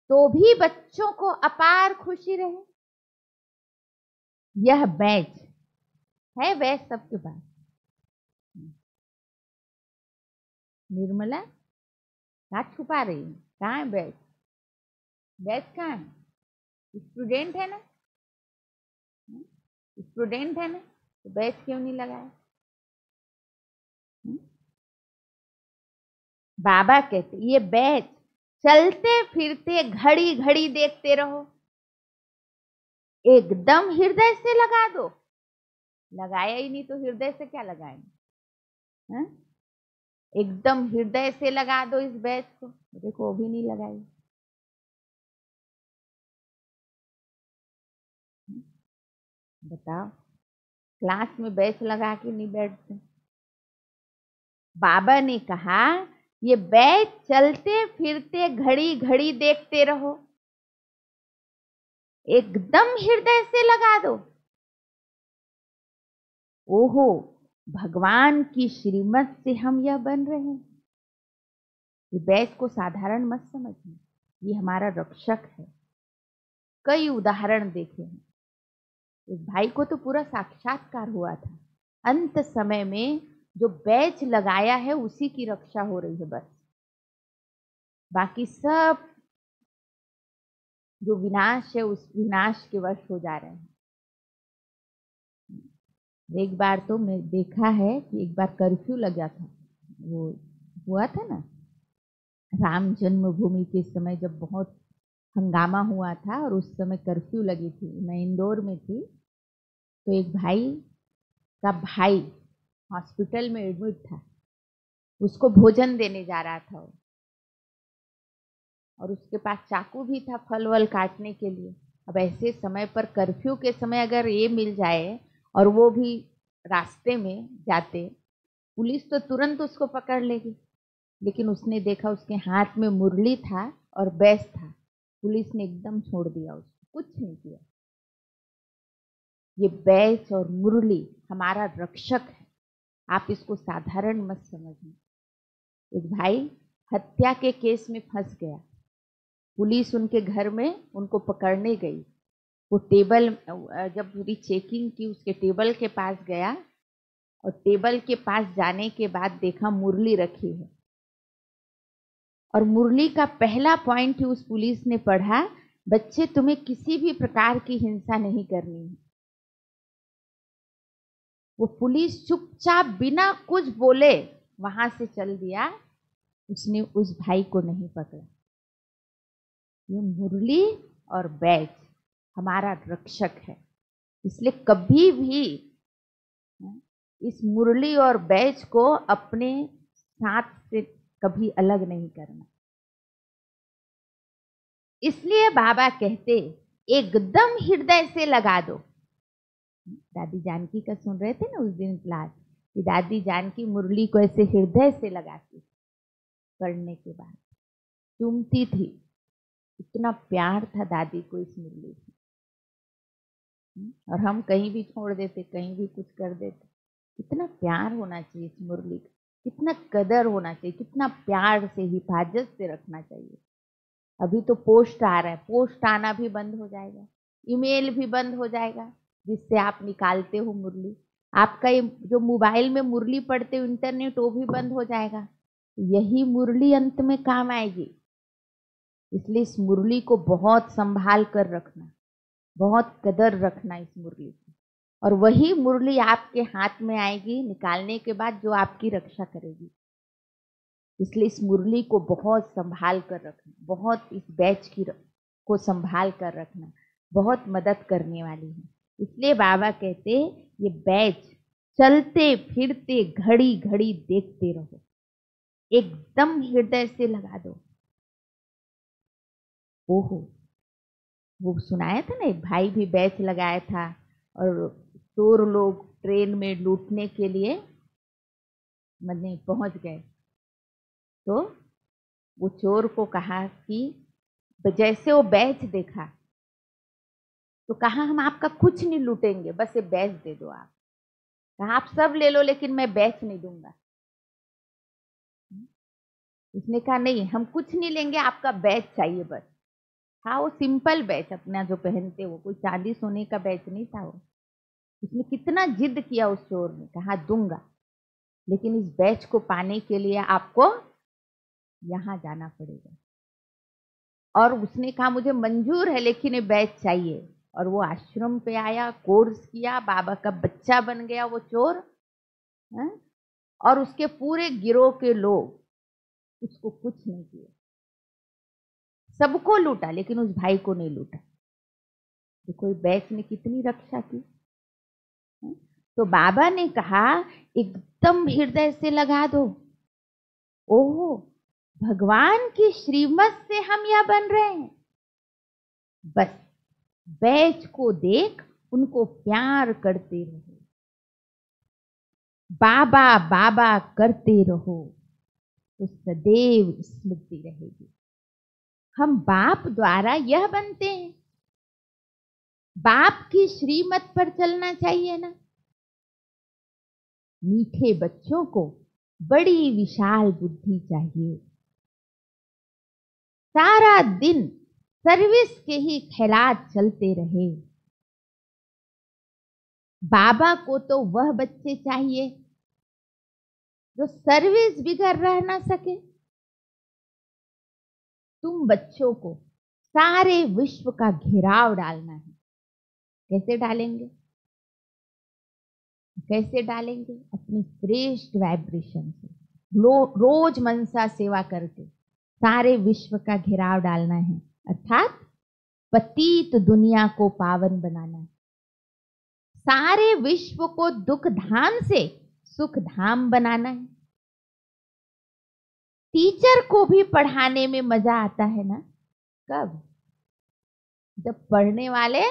तो भी बच्चों को अपार खुशी रहे। यह बैच है, बैच सबके पास। निर्मला कहाँ छुपा रही है? कहाँ है बैच? बैच कहाँ है? स्टूडेंट है ना, स्टूडेंट है ना, तो बैच क्यों नहीं लगाया? बाबा कहते ये बैच चलते फिरते घड़ी घड़ी देखते रहो, एकदम हृदय से लगा दो। लगाया ही नहीं तो हृदय से क्या लगाएंगे? एकदम हृदय से लगा दो इस बैच को। देखो वो भी नहीं लगाई। बताओ, क्लास में बैच लगा के नहीं बैठते। बाबा ने कहा ये बैच चलते फिरते घड़ी घड़ी देखते रहो, एकदम हृदय से लगा दो। ओहो, भगवान की श्रीमत से हम यह बन रहे हैं। ये बैच को साधारण मत समझिए, ये हमारा रक्षक है। कई उदाहरण देखे हैं। इस भाई को तो पूरा साक्षात्कार हुआ था। अंत समय में जो बैच लगाया है उसी की रक्षा हो रही है बस। बाकी सब जो विनाश है उस विनाश के वश हो जा रहे हैं। एक बार तो मैं देखा है कि एक बार कर्फ्यू लगा था, वो हुआ था ना राम जन्मभूमि के समय, जब बहुत हंगामा हुआ था और उस समय कर्फ्यू लगी थी। मैं इंदौर में थी, तो एक भाई का भाई हॉस्पिटल में एडमिट था, उसको भोजन देने जा रहा था वो, और उसके पास चाकू भी था फल वल काटने के लिए। अब ऐसे समय पर कर्फ्यू के समय अगर ये मिल जाए और वो भी रास्ते में जाते, पुलिस तो तुरंत उसको पकड़ लेगी। लेकिन उसने देखा उसके हाथ में मुरली था और बैच था, पुलिस ने एकदम छोड़ दिया, उसको कुछ नहीं किया। ये बैच और मुरली हमारा रक्षक है, आप इसको साधारण मत समझिए। एक भाई हत्या के केस में फंस गया, पुलिस उनके घर में उनको पकड़ने गई। वो टेबल, जब पूरी चेकिंग की, उसके टेबल के पास गया और टेबल के पास जाने के बाद देखा मुरली रखी है। और मुरली का पहला पॉइंट ही उस पुलिस ने पढ़ा, बच्चे तुम्हें किसी भी प्रकार की हिंसा नहीं करनी है। वो पुलिस चुपचाप बिना कुछ बोले वहां से चल दिया, उसने उस भाई को नहीं पकड़ा। ये मुरली और बैच हमारा रक्षक है, इसलिए कभी भी इस मुरली और बैच को अपने साथ से कभी अलग नहीं करना। इसलिए बाबा कहते एकदम हृदय से लगा दो। दादी जानकी का सुन रहे थे ना उस दिन क्लास, कि दादी जानकी मुरली को ऐसे हृदय से लगाती, पढ़ने के बाद चूमती थी, इतना प्यार था दादी को इस मुरली से। और हम कहीं भी छोड़ देते, कहीं भी कुछ कर देते। कितना प्यार होना चाहिए इस मुरली का, कितना कदर होना चाहिए, कितना प्यार से हिफाजत से रखना चाहिए। अभी तो पोस्ट आ रहा है, पोस्ट आना भी बंद हो जाएगा, ईमेल भी बंद हो जाएगा जिससे आप निकालते हो मुरली। आपका ये जो मोबाइल में मुरली पढ़ते हो इंटरनेट, वो भी बंद हो जाएगा। यही मुरली अंत में काम आएगी। इसलिए इस मुरली को बहुत संभाल कर रखना, बहुत कदर रखना इस मुरली की। और वही मुरली आपके हाथ में आएगी निकालने के बाद, जो आपकी रक्षा करेगी। इसलिए इस मुरली को बहुत संभाल कर रखना, बहुत इस बैच को संभाल कर रखना, बहुत मदद करने वाली है। इसलिए बाबा कहते ये बैच चलते फिरते घड़ी घड़ी देखते रहो, एकदम हृदय से लगा दो। ओहो, वो सुनाया था ना, एक भाई भी बैच लगाया था और चोर लोग ट्रेन में लूटने के लिए मतलब पहुंच गए। तो वो चोर को कहा कि जैसे वो बैच देखा तो कहा हम आपका कुछ नहीं लूटेंगे, बस ये बैच दे दो। आप कहा आप सब ले लो लेकिन मैं बैच नहीं दूंगा। उसने कहा नहीं, हम कुछ नहीं लेंगे, आपका बैच चाहिए बस। हाँ, वो सिंपल बैच अपना जो पहनते, वो कोई चांदी सोने का बैच नहीं था वो। उसने कितना जिद किया उस चोर ने, कहा दूंगा लेकिन इस बैच को पाने के लिए आपको यहां जाना पड़ेगा। और उसने कहा मुझे मंजूर है लेकिन ये बैच चाहिए। और वो आश्रम पे आया, कोर्स किया, बाबा का बच्चा बन गया वो चोर है? और उसके पूरे गिरोह के लोग उसको कुछ नहीं किए, सबको लूटा लेकिन उस भाई को नहीं लूटा। देखो बैच ने कितनी रक्षा की है? तो बाबा ने कहा एकदम हृदय से लगा दो। ओहो, भगवान की श्रीमत से हम यह बन रहे हैं। बस बैच को देख उनको प्यार करते रहो, बाबा बाबा करते रहो तो सदैव स्मृति रहेगी। हम बाप द्वारा यह बनते हैं, बाप की श्रीमत पर चलना चाहिए ना। मीठे बच्चों को बड़ी विशाल बुद्धि चाहिए, सारा दिन सर्विस के ही ख्यालात चलते रहे। बाबा को तो वह बच्चे चाहिए जो सर्विस बिगड़ रह ना सके। तुम बच्चों को सारे विश्व का घेराव डालना है। कैसे डालेंगे? कैसे डालेंगे? अपनी श्रेष्ठ वाइब्रेशन से, रोज मनसा सेवा करके सारे विश्व का घेराव डालना है, अर्थात पतित दुनिया को पावन बनाना है। सारे विश्व को दुख धाम से सुख धाम बनाना है। टीचर को भी पढ़ाने में मजा आता है ना, कब? जब पढ़ने वाले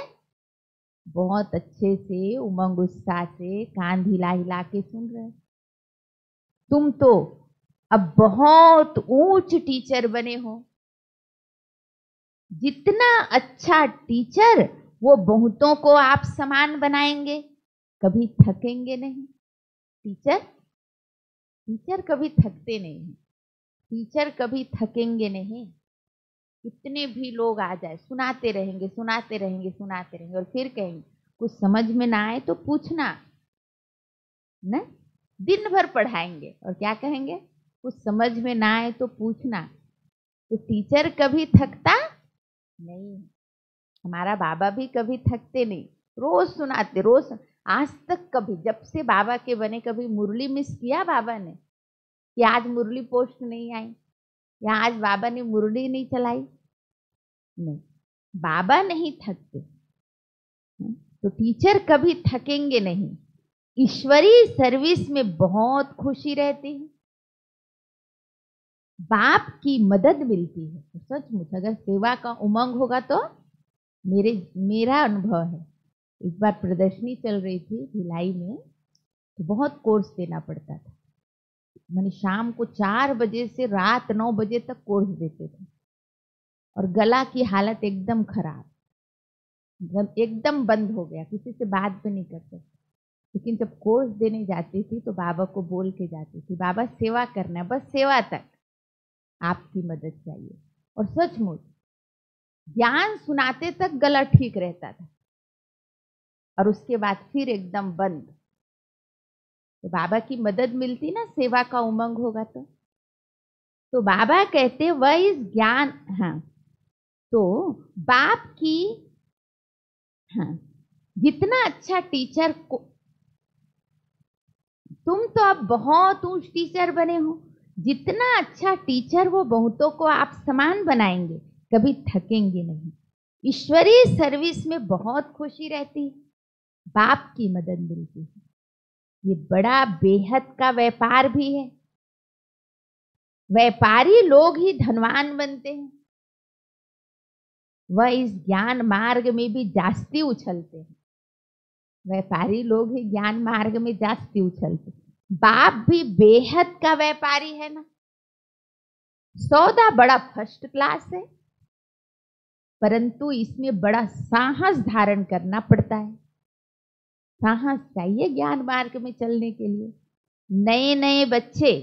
बहुत अच्छे से उमंग उत्साह से कान हिला हिला के सुन रहे। तुम तो अब बहुत ऊंच टीचर बने हो, जितना अच्छा टीचर वो बहुतों को आप समान बनाएंगे, कभी थकेंगे नहीं। टीचर कभी थकते नहीं हैं, टीचर कभी थकेंगे नहीं। कितने भी लोग आ जाए सुनाते रहेंगे सुनाते रहेंगे सुनाते रहेंगे, और फिर कहेंगे कुछ समझ में ना आए तो पूछना न। दिन भर पढ़ाएंगे और क्या कहेंगे, कुछ समझ में ना आए तो पूछना। तो टीचर कभी थकता नहीं। हमारा बाबा भी कभी थकते नहीं, रोज सुनाते, रोज। आज तक कभी, जब से बाबा के बने, कभी मुरली मिस किया बाबा ने कि आज मुरली पोस्ट नहीं आई या आज बाबा ने मुरली नहीं चलाई? नहीं, बाबा नहीं थकते। तो टीचर कभी थकेंगे नहीं। ईश्वरीय सर्विस में बहुत खुशी रहती है, बाप की मदद मिलती है। तो सचमुच अगर सेवा का उमंग होगा तो मेरा अनुभव है, एक बार प्रदर्शनी चल रही थी भिलाई में, तो बहुत कोर्स देना पड़ता था। मैंने शाम को 4 बजे से रात 9 बजे तक कोर्स देते थे और गला की हालत एकदम खराब। जब एकदम बंद हो गया, किसी से बात भी नहीं कर सकती। लेकिन जब कोर्स देने जाती थी तो बाबा को बोल के जाती थी, बाबा सेवा करना है, बस सेवा तक आपकी मदद चाहिए। और सचमुच ज्ञान सुनाते तक गला ठीक रहता था और उसके बाद फिर एकदम बंद। तो बाबा की मदद मिलती ना, सेवा का उमंग होगा तो बाबा कहते वह इस ज्ञान, हाँ, तो बाप की, हाँ, जितना अच्छा टीचर को, तुम तो अब बहुत ऊंच टीचर बने हो, जितना अच्छा टीचर वो बहुतों को आप समान बनाएंगे, कभी थकेंगे नहीं। ईश्वरीय सर्विस में बहुत खुशी रहती, बाप की मदद मिलती है। ये बड़ा बेहद का व्यापार भी है। व्यापारी लोग ही धनवान बनते हैं, वह इस ज्ञान मार्ग में भी जास्ती उछलते हैं। व्यापारी लोग ही ज्ञान मार्ग में जास्ती उछलते। बाप भी बेहद का व्यापारी है ना, सौदा बड़ा फर्स्ट क्लास है, परंतु इसमें बड़ा साहस धारण करना पड़ता है। साहस चाहिए ज्ञान मार्ग में चलने के लिए। नए नए बच्चे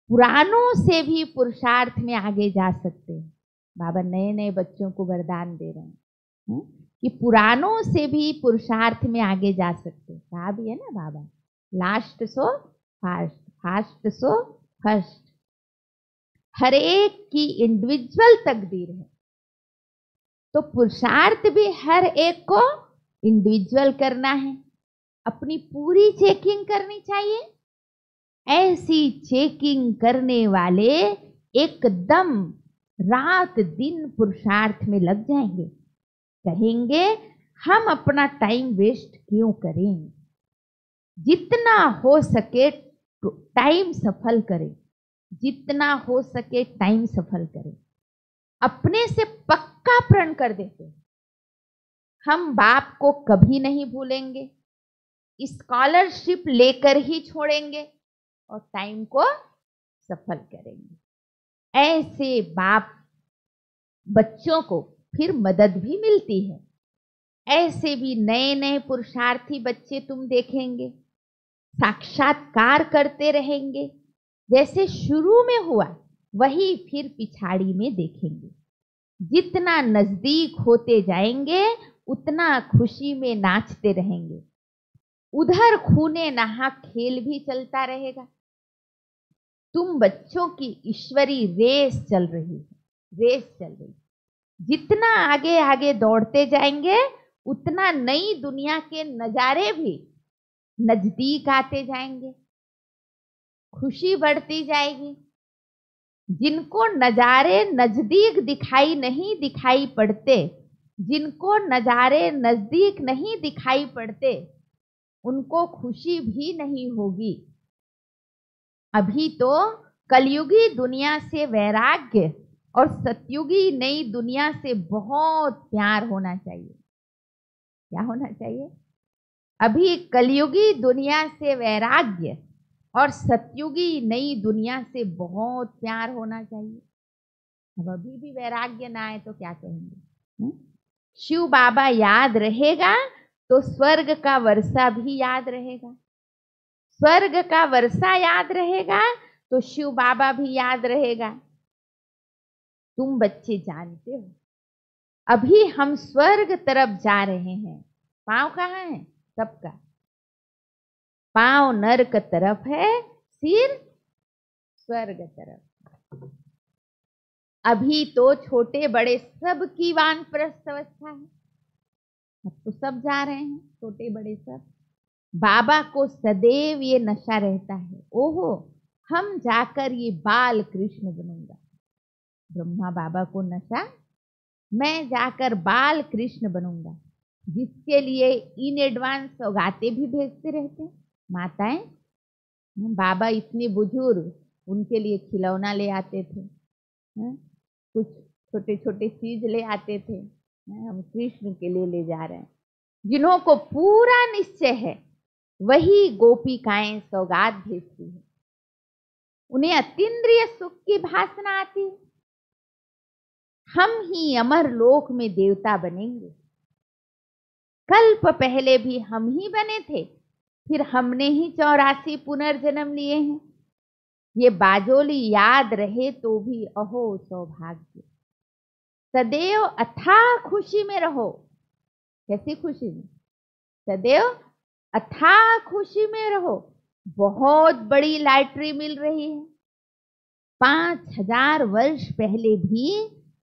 पुरानों से भी पुरुषार्थ में आगे जा सकते हैं। बाबा नए नए बच्चों को वरदान दे रहे हैं कि पुरानों से भी पुरुषार्थ में आगे जा सकते हैं। कहा भी है ना बाबा, last so fast, fast so first. हर एक की इंडिविजुअल तकदीर है, तो पुरुषार्थ भी हर एक को इंडिविजुअल करना है। अपनी पूरी चेकिंग करनी चाहिए। ऐसी चेकिंग करने वाले एकदम रात दिन पुरुषार्थ में लग जाएंगे, कहेंगे हम अपना टाइम वेस्ट क्यों करें, जितना हो सके टाइम सफल करें, जितना हो सके टाइम सफल करें। अपने से पक्का प्रण कर देते हैं, हम बाप को कभी नहीं भूलेंगे, स्कॉलरशिप लेकर ही छोड़ेंगे और टाइम को सफल करेंगे। ऐसे बाप बच्चों को फिर मदद भी मिलती है। ऐसे भी नए नए पुरुषार्थी बच्चे तुम देखेंगे, साक्षात्कार करते रहेंगे। जैसे शुरू में हुआ वही फिर पिछाड़ी में देखेंगे। जितना नजदीक होते जाएंगे उतना खुशी में नाचते रहेंगे। उधर खूने नहा खेल भी चलता रहेगा। तुम बच्चों की ईश्वरी रेस चल रही है, रेस चल रही। जितना आगे आगे दौड़ते जाएंगे उतना नई दुनिया के नजारे भी नजदीक आते जाएंगे, खुशी बढ़ती जाएगी। जिनको नजारे नजदीक दिखाई नहीं दिखाई पड़ते, जिनको नजारे नजदीक नहीं दिखाई पड़ते, उनको खुशी भी नहीं होगी। अभी तो कलयुगी दुनिया से वैराग्य और सतयुगी नई दुनिया से बहुत प्यार होना चाहिए। क्या होना चाहिए? अभी कलयुगी दुनिया से वैराग्य और सतयुगी नई दुनिया से बहुत प्यार होना चाहिए। अब अभी भी वैराग्य ना आए तो क्या कहेंगे? शिव बाबा याद रहेगा तो स्वर्ग का वर्षा भी याद रहेगा। स्वर्ग का वर्षा याद रहेगा तो शिव बाबा भी याद रहेगा। तुम बच्चे जानते हो अभी हम स्वर्ग तरफ जा रहे हैं। पांव कहाँ है सबका? पांव नरक तरफ है, सिर स्वर्ग तरफ। अभी तो छोटे बड़े सब की वानप्रस्थ अवस्था है। अब तो सब जा रहे हैं, छोटे बड़े सब। बाबा को सदैव ये नशा रहता है, ओहो हम जाकर ये बाल कृष्ण बनूंगा। ब्रह्मा बाबा को नशा, मैं जाकर बाल कृष्ण बनूंगा, जिसके लिए इन एडवांस सौगातें भी भेजते रहते हैं माताएं। बाबा इतने बुजुर्ग, उनके लिए खिलौना ले आते थे, कुछ छोटे छोटे चीज ले आते थे। हम कृष्ण के लिए ले जा रहे हैं। जिन्हों को पूरा निश्चय है वही गोपिकाएं सौगात भेजती है। उन्हें अतीन्द्रिय सुख की भासना आती है, हम ही अमर लोक में देवता बनेंगे। कल्प पहले भी हम ही बने थे, फिर हमने ही 84 पुनर्जन्म लिए हैं। ये बाजोली याद रहे तो भी अहो सौभाग्य। सदैव अथाह खुशी में रहो। कैसी खुशी में? सदैव अथाह खुशी में रहो। बहुत बड़ी लॉटरी मिल रही है। 5000 वर्ष पहले भी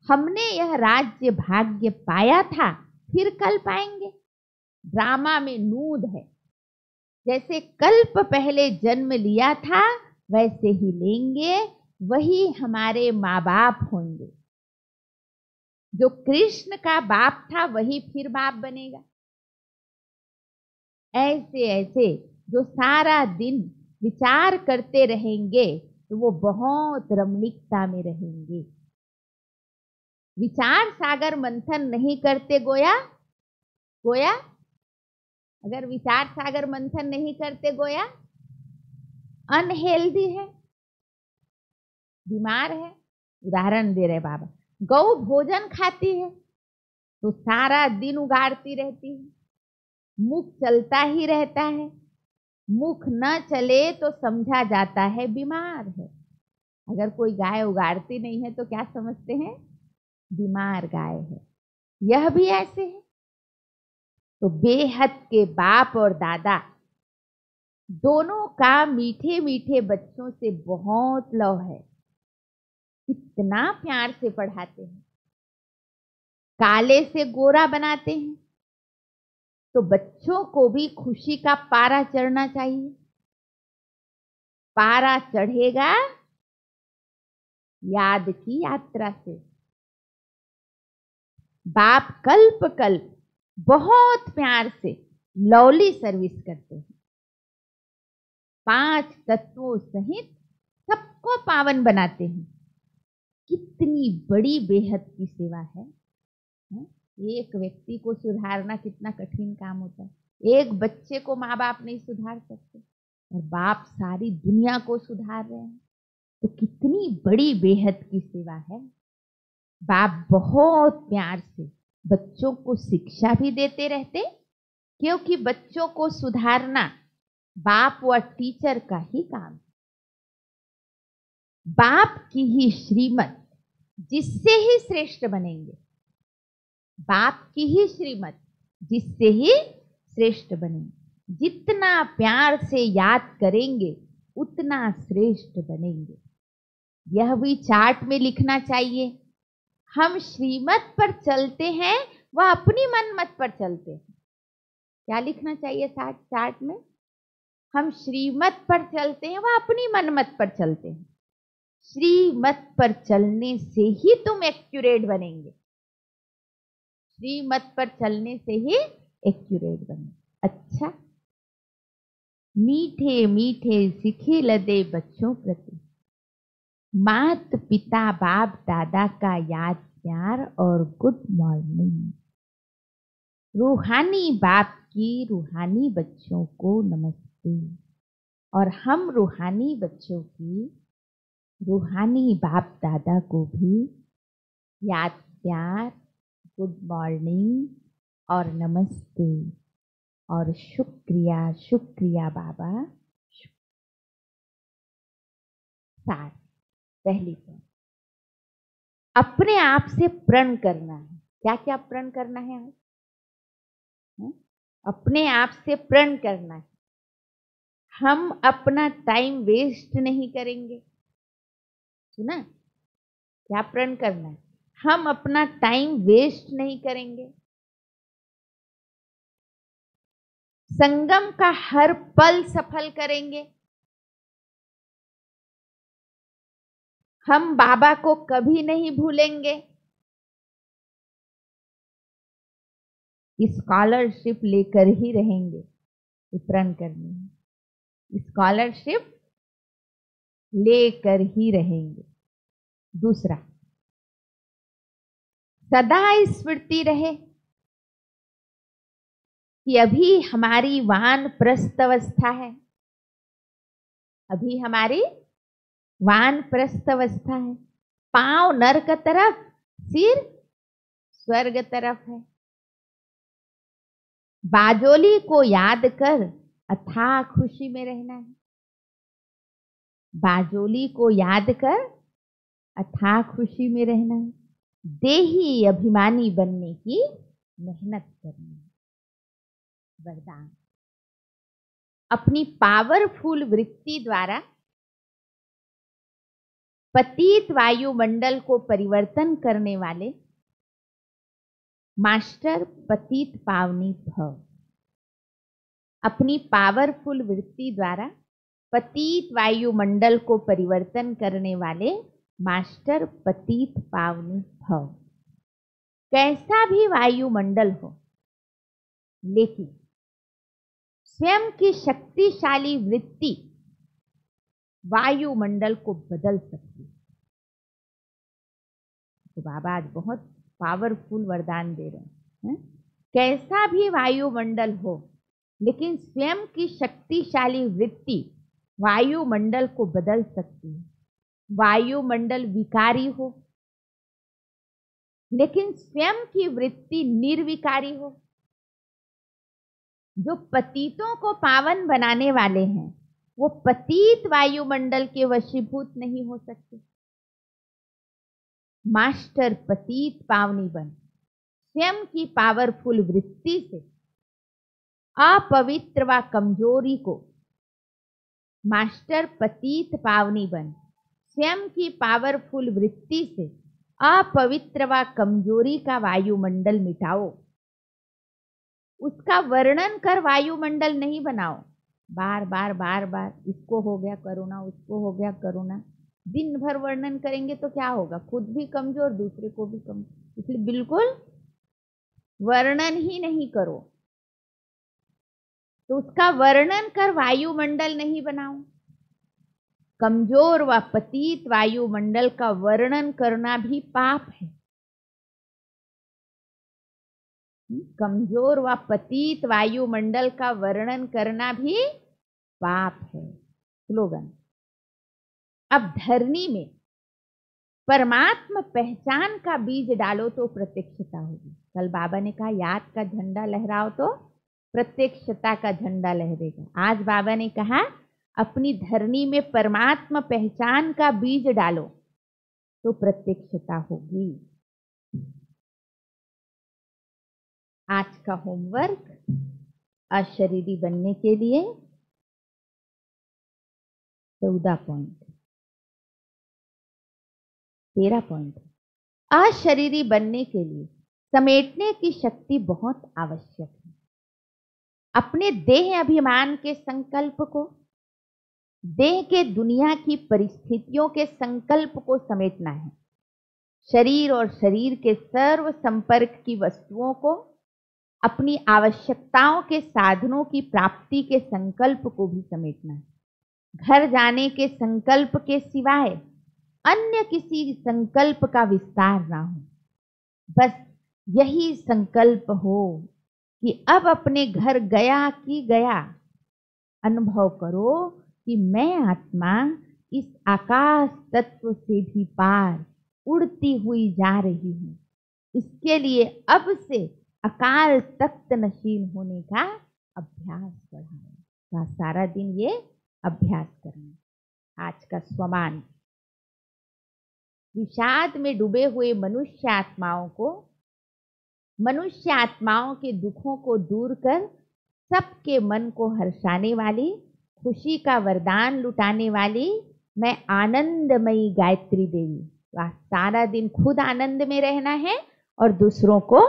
हमने यह राज्य भाग्य पाया था, फिर कल पाएंगे। ड्रामा में नूद है। जैसे कल्प पहले जन्म लिया था वैसे ही लेंगे, वही हमारे माँ बाप होंगे। जो कृष्ण का बाप था वही फिर बाप बनेगा। ऐसे ऐसे जो सारा दिन विचार करते रहेंगे तो वो बहुत रमणीकता में रहेंगे। विचार सागर मंथन नहीं करते गोया अगर विचार सागर मंथन नहीं करते गोया अनहेल्दी है, बीमार है। उदाहरण दे रहे बाबा, गौ भोजन खाती है तो सारा दिन उगाड़ती रहती है, मुख चलता ही रहता है। मुख न चले तो समझा जाता है बीमार है। अगर कोई गाय उगाड़ती नहीं है तो क्या समझते हैं? बीमार गाय है। यह भी ऐसे है। तो बेहद के बाप और दादा दोनों का मीठे मीठे बच्चों से बहुत लव है। कितना प्यार से पढ़ाते हैं, काले से गोरा बनाते हैं। तो बच्चों को भी खुशी का पारा चढ़ना चाहिए। पारा चढ़ेगा याद की यात्रा से। बाप कल्प कल्प बहुत प्यार से लवली सर्विस करते हैं। 5 तत्वों सहित सबको पावन बनाते हैं। कितनी बड़ी बेहद की सेवा है। एक व्यक्ति को सुधारना कितना कठिन काम होता है। एक बच्चे को माँ बाप नहीं सुधार सकते और बाप सारी दुनिया को सुधार रहे हैं, तो कितनी बड़ी बेहद की सेवा है। बाप बहुत प्यार से बच्चों को शिक्षा भी देते रहते, क्योंकि बच्चों को सुधारना बाप व टीचर का ही काम। बाप की ही श्रीमत जिससे ही श्रेष्ठ बनेंगे। बाप की ही श्रीमत जिससे ही श्रेष्ठ बनेंगे। जितना प्यार से याद करेंगे उतना श्रेष्ठ बनेंगे। यह भी चार्ट में लिखना चाहिए। हम श्रीमत पर चलते हैं, वह अपनी मनमत पर चलते हैं। क्या लिखना चाहिए चार्ट में? हम श्रीमत पर चलते हैं, वह अपनी मनमत पर चलते हैं। श्रीमत पर चलने से ही तुम एक्यूरेट बनेंगे। श्रीमत पर चलने से ही एक्यूरेट बनेंगे। अच्छा, मीठे मीठे सिखे लदे बच्चों प्रति मात पिता बाप दादा का याद प्यार और गुड मॉर्निंग। रूहानी बाप की रूहानी बच्चों को नमस्ते, और हम रूहानी बच्चों की रूहानी बाप दादा को भी याद प्यार, गुड मॉर्निंग और नमस्ते और शुक्रिया शुक्रिया बाबा। सार पहली बात, अपने आप से प्रण करना है। क्या क्या प्रण करना है आज? अपने आप से प्रण करना है। हम अपना टाइम वेस्ट नहीं करेंगे। सुना? क्या प्रण करना है? हम अपना टाइम वेस्ट नहीं करेंगे। संगम का हर पल सफल करेंगे। हम बाबा को कभी नहीं भूलेंगे। स्कॉलरशिप लेकर ही रहेंगे। प्रण करनी है, स्कॉलरशिप लेकर ही रहेंगे। दूसरा, सदा स्मृति रहे कि अभी हमारी वानप्रस्थ अवस्था है। अभी हमारी वानप्रस्थ अवस्था है। पांव नरक तरफ, सिर स्वर्ग तरफ है। बाजोली को याद कर अथाह खुशी में रहना है। बाजोली को याद कर अथाह खुशी में रहना है। देही अभिमानी बनने की मेहनत करनी है। वरदान, अपनी पावरफुल वृत्ति द्वारा पतित वायुमंडल को परिवर्तन करने वाले मास्टर पतित पावनी भव। अपनी पावरफुल वृत्ति द्वारा पतित वायुमंडल को परिवर्तन करने वाले मास्टर पतित पावनी भव। कैसा भी वायुमंडल हो, लेकिन स्वयं की शक्तिशाली वृत्ति वायुमंडल को बदल सकती है। तो बाबा आज बहुत पावरफुल वरदान दे रहे हैं। कैसा भी वायुमंडल हो, लेकिन स्वयं की शक्तिशाली वृत्ति वायुमंडल को बदल सकती है। वायुमंडल विकारी हो, लेकिन स्वयं की वृत्ति निर्विकारी हो। जो पतितों को पावन बनाने वाले हैं, वो पतित वायुमंडल के वशीभूत नहीं हो सकते। मास्टर पतित पावनी बन स्वयं की पावरफुल वृत्ति से अपवित्र व कमजोरी को, मास्टर पतित पावनी बन स्वयं की पावरफुल वृत्ति से अपवित्र व कमजोरी का वायुमंडल मिटाओ। उसका वर्णन कर वायुमंडल नहीं बनाओ। बार बार बार बार इसको हो गया करुणा, उसको हो गया करुणा। दिन भर वर्णन करेंगे तो क्या होगा? खुद भी कमजोर, दूसरे को भी कमजोर। इसलिए बिल्कुल वर्णन ही नहीं करो। तो उसका वर्णन कर वायुमंडल नहीं बनाओ। कमजोर व पतित वायुमंडल का वर्णन करना भी पाप है। कमजोर व पतित वायुमंडल का वर्णन करना भी पाप है। स्लोगन, अब धरनी में परमात्मा पहचान का बीज डालो तो प्रत्यक्षता होगी। कल बाबा ने कहा याद का झंडा लहराओ तो प्रत्यक्षता का झंडा लहरेगा। आज बाबा ने कहा अपनी धरनी में परमात्मा पहचान का बीज डालो तो प्रत्यक्षता होगी। आज का होमवर्क, अशरीरी बनने के लिए 14 पॉइंट, 13 पॉइंट। अशरीरी बनने के लिए समेटने की शक्ति बहुत आवश्यक है। अपने देह अभिमान के संकल्प को, देह के दुनिया की परिस्थितियों के संकल्प को समेटना है। शरीर और शरीर के सर्व संपर्क की वस्तुओं को, अपनी आवश्यकताओं के साधनों की प्राप्ति के संकल्प को भी समेटना है। घर जाने के संकल्प के सिवाय अन्य किसी संकल्प का विस्तार ना हो। बस यही संकल्प हो कि अब अपने घर गया कि गया अनुभव करो कि मैं आत्मा इस आकाश तत्व से भी पार उड़ती हुई जा रही हूँ। इसके लिए अब से अकाल तख्त नशीन होने का अभ्यास बढ़ाओ। सारा दिन ये अभ्यास करना। आज का स्वमान, विषाद में डूबे हुए मनुष्य आत्माओं को, मनुष्य आत्माओं के दुखों को दूर कर सबके मन को हर्षाने वाली, खुशी का वरदान लुटाने वाली मैं आनंदमयी गायत्री देवी। वाह, सारा दिन खुद आनंद में रहना है और दूसरों को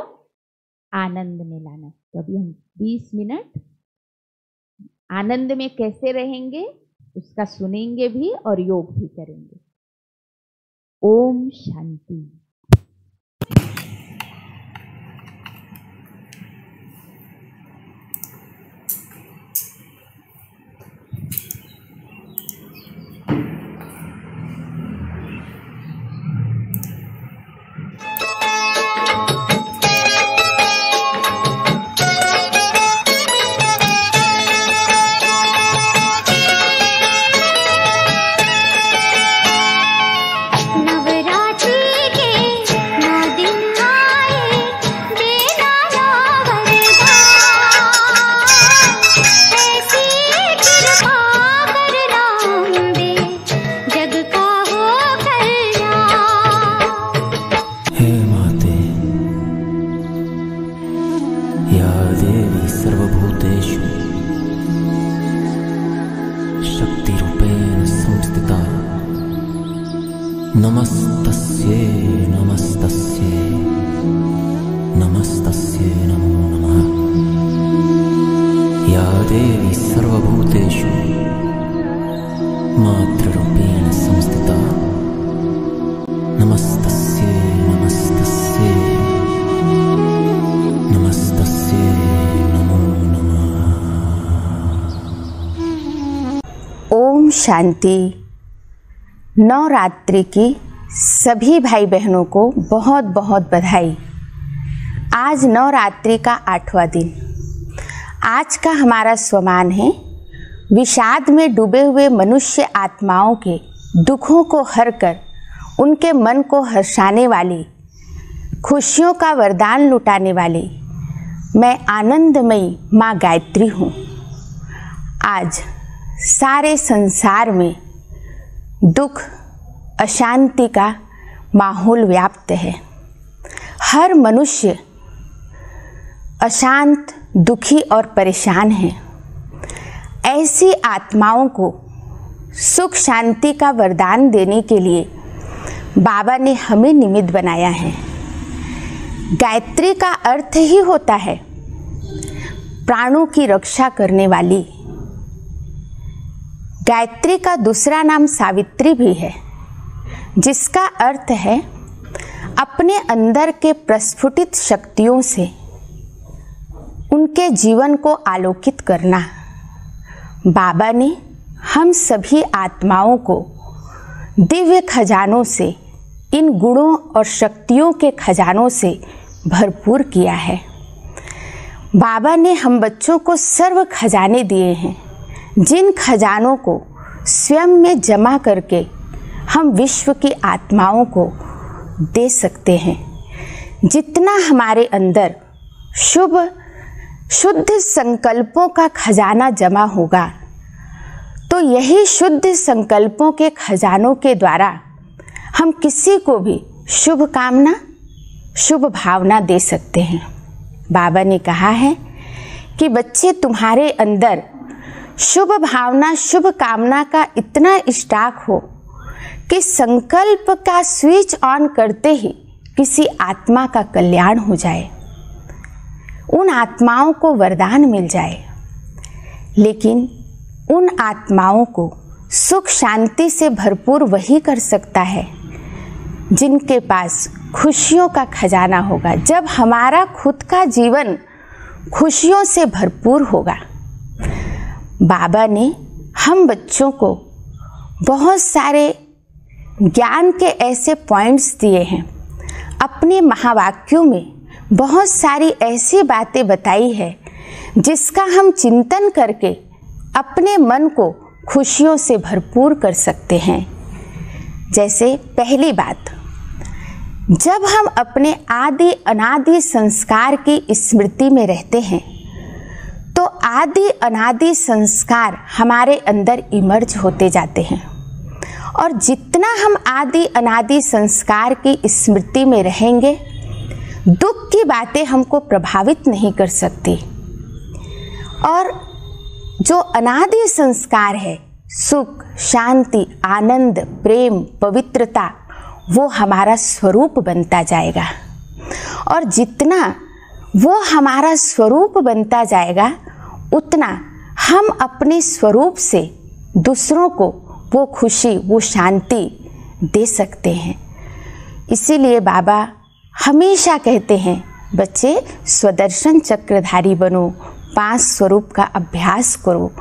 आनंद में लाना है। तो अभी हम 20 मिनट आनंद में कैसे रहेंगे उसका सुनेंगे भी और योग भी करेंगे। ओम शांति। नवरात्रि के देवी सर्वभूतेषु मातृरूपेण संस्थिता। नमस्तस्यै नमस्तस्यै नमस्तस्यै नमो नमः। ओम शांति। नवरात्रि की सभी भाई बहनों को बहुत बहुत बधाई। आज नवरात्रि का 8वां दिन। आज का हमारा स्वमान है विषाद में डूबे हुए मनुष्य आत्माओं के दुखों को हर कर उनके मन को हर्षाने वाली, खुशियों का वरदान लुटाने वाली मैं आनंदमयी माँ गायत्री हूँ। आज सारे संसार में दुख अशांति का माहौल व्याप्त है। हर मनुष्य अशांत, दुखी और परेशान है। ऐसी आत्माओं को सुख शांति का वरदान देने के लिए बाबा ने हमें निमित्त बनाया है। गायत्री का अर्थ ही होता है प्राणों की रक्षा करने वाली। गायत्री का दूसरा नाम सावित्री भी है, जिसका अर्थ है अपने अंदर के प्रस्फुटित शक्तियों से उनके जीवन को आलोकित करना। बाबा ने हम सभी आत्माओं को दिव्य खजानों से, इन गुणों और शक्तियों के खजानों से भरपूर किया है। बाबा ने हम बच्चों को सर्व खजाने दिए हैं, जिन खजानों को स्वयं में जमा करके हम विश्व की आत्माओं को दे सकते हैं। जितना हमारे अंदर शुद्ध संकल्पों का खजाना जमा होगा, तो यही शुद्ध संकल्पों के खजानों के द्वारा हम किसी को भी शुभ कामना, शुभ भावना दे सकते हैं। बाबा ने कहा है कि बच्चे, तुम्हारे अंदर शुभ भावना, शुभ कामना का इतना स्टॉक हो कि संकल्प का स्विच ऑन करते ही किसी आत्मा का कल्याण हो जाए, उन आत्माओं को वरदान मिल जाए। लेकिन उन आत्माओं को सुख शांति से भरपूर वही कर सकता है जिनके पास खुशियों का खजाना होगा। जब हमारा खुद का जीवन खुशियों से भरपूर होगा। बाबा ने हम बच्चों को बहुत सारे ज्ञान के ऐसे पॉइंट्स दिए हैं। अपने महावाक्यों में बहुत सारी ऐसी बातें बताई है जिसका हम चिंतन करके अपने मन को खुशियों से भरपूर कर सकते हैं। जैसे पहली बात, जब हम अपने आदि अनादि संस्कार की स्मृति में रहते हैं तो आदि अनादि संस्कार हमारे अंदर इमर्ज होते जाते हैं, और जितना हम आदि अनादि संस्कार की स्मृति में रहेंगे, दुख की बातें हमको प्रभावित नहीं कर सकती। और जो अनादि संस्कार है, सुख, शांति, आनंद, प्रेम, पवित्रता, वो हमारा स्वरूप बनता जाएगा। और जितना वो हमारा स्वरूप बनता जाएगा, उतना हम अपने स्वरूप से दूसरों को वो खुशी, वो शांति दे सकते हैं। इसीलिए बाबा हमेशा कहते हैं, बच्चे स्वदर्शन चक्रधारी बनो, 5 स्वरूप का अभ्यास करो।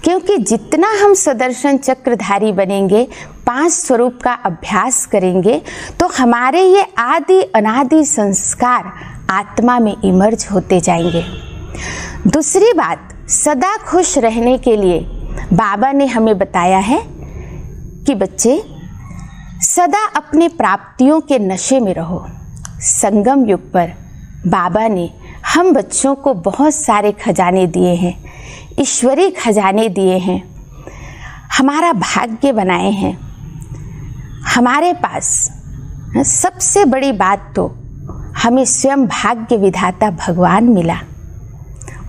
क्योंकि जितना हम स्वदर्शन चक्रधारी बनेंगे, 5 स्वरूप का अभ्यास करेंगे, तो हमारे ये आदि अनादि संस्कार आत्मा में इमर्ज होते जाएंगे। दूसरी बात, सदा खुश रहने के लिए बाबा ने हमें बताया है कि बच्चे सदा अपने प्राप्तियों के नशे में रहो। संगम युग पर बाबा ने हम बच्चों को बहुत सारे खजाने दिए हैं, ईश्वरीय खजाने दिए हैं, हमारा भाग्य बनाए हैं। हमारे पास सबसे बड़ी बात तो हमें स्वयं भाग्य विधाता भगवान मिला,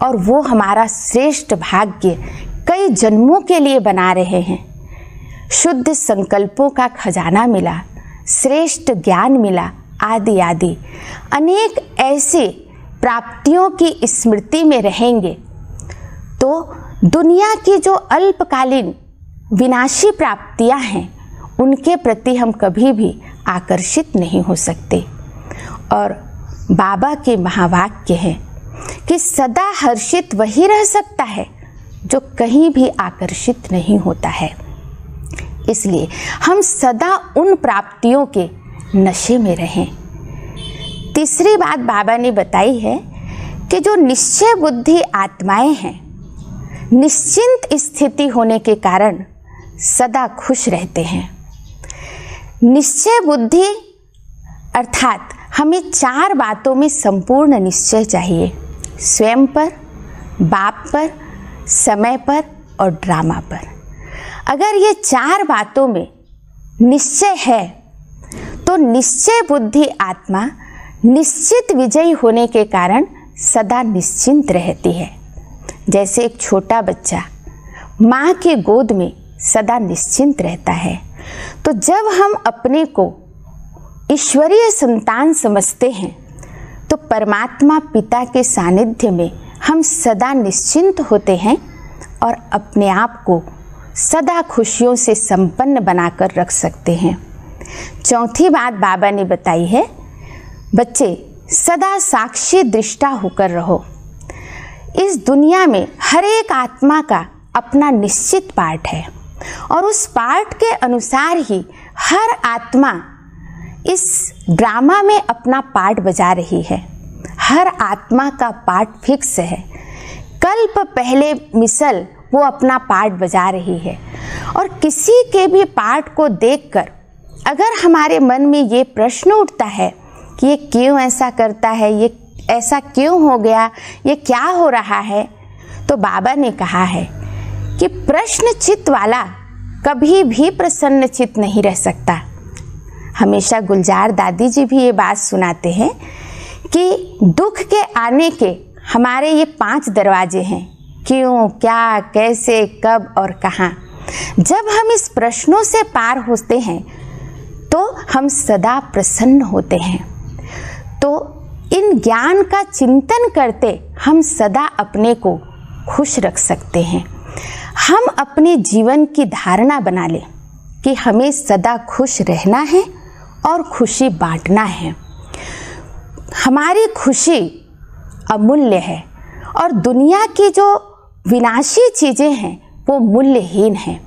और वो हमारा श्रेष्ठ भाग्य कई जन्मों के लिए बना रहे हैं। शुद्ध संकल्पों का खजाना मिला, श्रेष्ठ ज्ञान मिला, आदि आदि अनेक ऐसे प्राप्तियों की स्मृति में रहेंगे तो दुनिया की जो अल्पकालीन विनाशी प्राप्तियां हैं उनके प्रति हम कभी भी आकर्षित नहीं हो सकते। और बाबा के महावाक्य है कि सदा हर्षित वही रह सकता है जो कहीं भी आकर्षित नहीं होता है। इसलिए हम सदा उन प्राप्तियों के नशे में रहें। तीसरी बात बाबा ने बताई है कि जो निश्चय बुद्धि आत्माएं हैं, निश्चिंत स्थिति होने के कारण सदा खुश रहते हैं। निश्चय बुद्धि अर्थात हमें 4 बातों में संपूर्ण निश्चय चाहिए, स्वयं पर, बाप पर, समय पर और ड्रामा पर। अगर ये 4 बातों में निश्चय है तो निश्चय बुद्धि आत्मा निश्चित विजयी होने के कारण सदा निश्चिंत रहती है। जैसे एक छोटा बच्चा माँ के गोद में सदा निश्चिंत रहता है। तो जब हम अपने को ईश्वरीय संतान समझते हैं तो परमात्मा पिता के सानिध्य में हम सदा निश्चिंत होते हैं और अपने आप को सदा खुशियों से संपन्न बनाकर रख सकते हैं। चौथी बात बाबा ने बताई है, बच्चे सदा साक्षी दृष्टा होकर रहो। इस दुनिया में हर एक आत्मा का अपना निश्चित पार्ट है और उस पार्ट के अनुसार ही हर आत्मा इस ड्रामा में अपना पार्ट बजा रही है। हर आत्मा का पार्ट फिक्स है। कल्प पहले मिसल वो अपना पार्ट बजा रही है और किसी के भी पार्ट को देखकर अगर हमारे मन में ये प्रश्न उठता है कि ये क्यों ऐसा करता है, ये ऐसा क्यों हो गया, ये क्या हो रहा है, तो बाबा ने कहा है कि प्रश्न चित्त वाला कभी भी प्रसन्न चित्त नहीं रह सकता। हमेशा गुलजार दादी जी भी ये बात सुनाते हैं कि दुख के आने के हमारे ये 5 दरवाजे हैं, क्यों, क्या, कैसे, कब और कहाँ। जब हम इस प्रश्नों से पार होते हैं तो हम सदा प्रसन्न होते हैं। तो इन ज्ञान का चिंतन करते हम सदा अपने को खुश रख सकते हैं। हम अपने जीवन की धारणा बना लें कि हमें सदा खुश रहना है और खुशी बांटना है। हमारी खुशी अमूल्य है और दुनिया की जो विनाशी चीज़ें हैं वो मूल्यहीन हैं।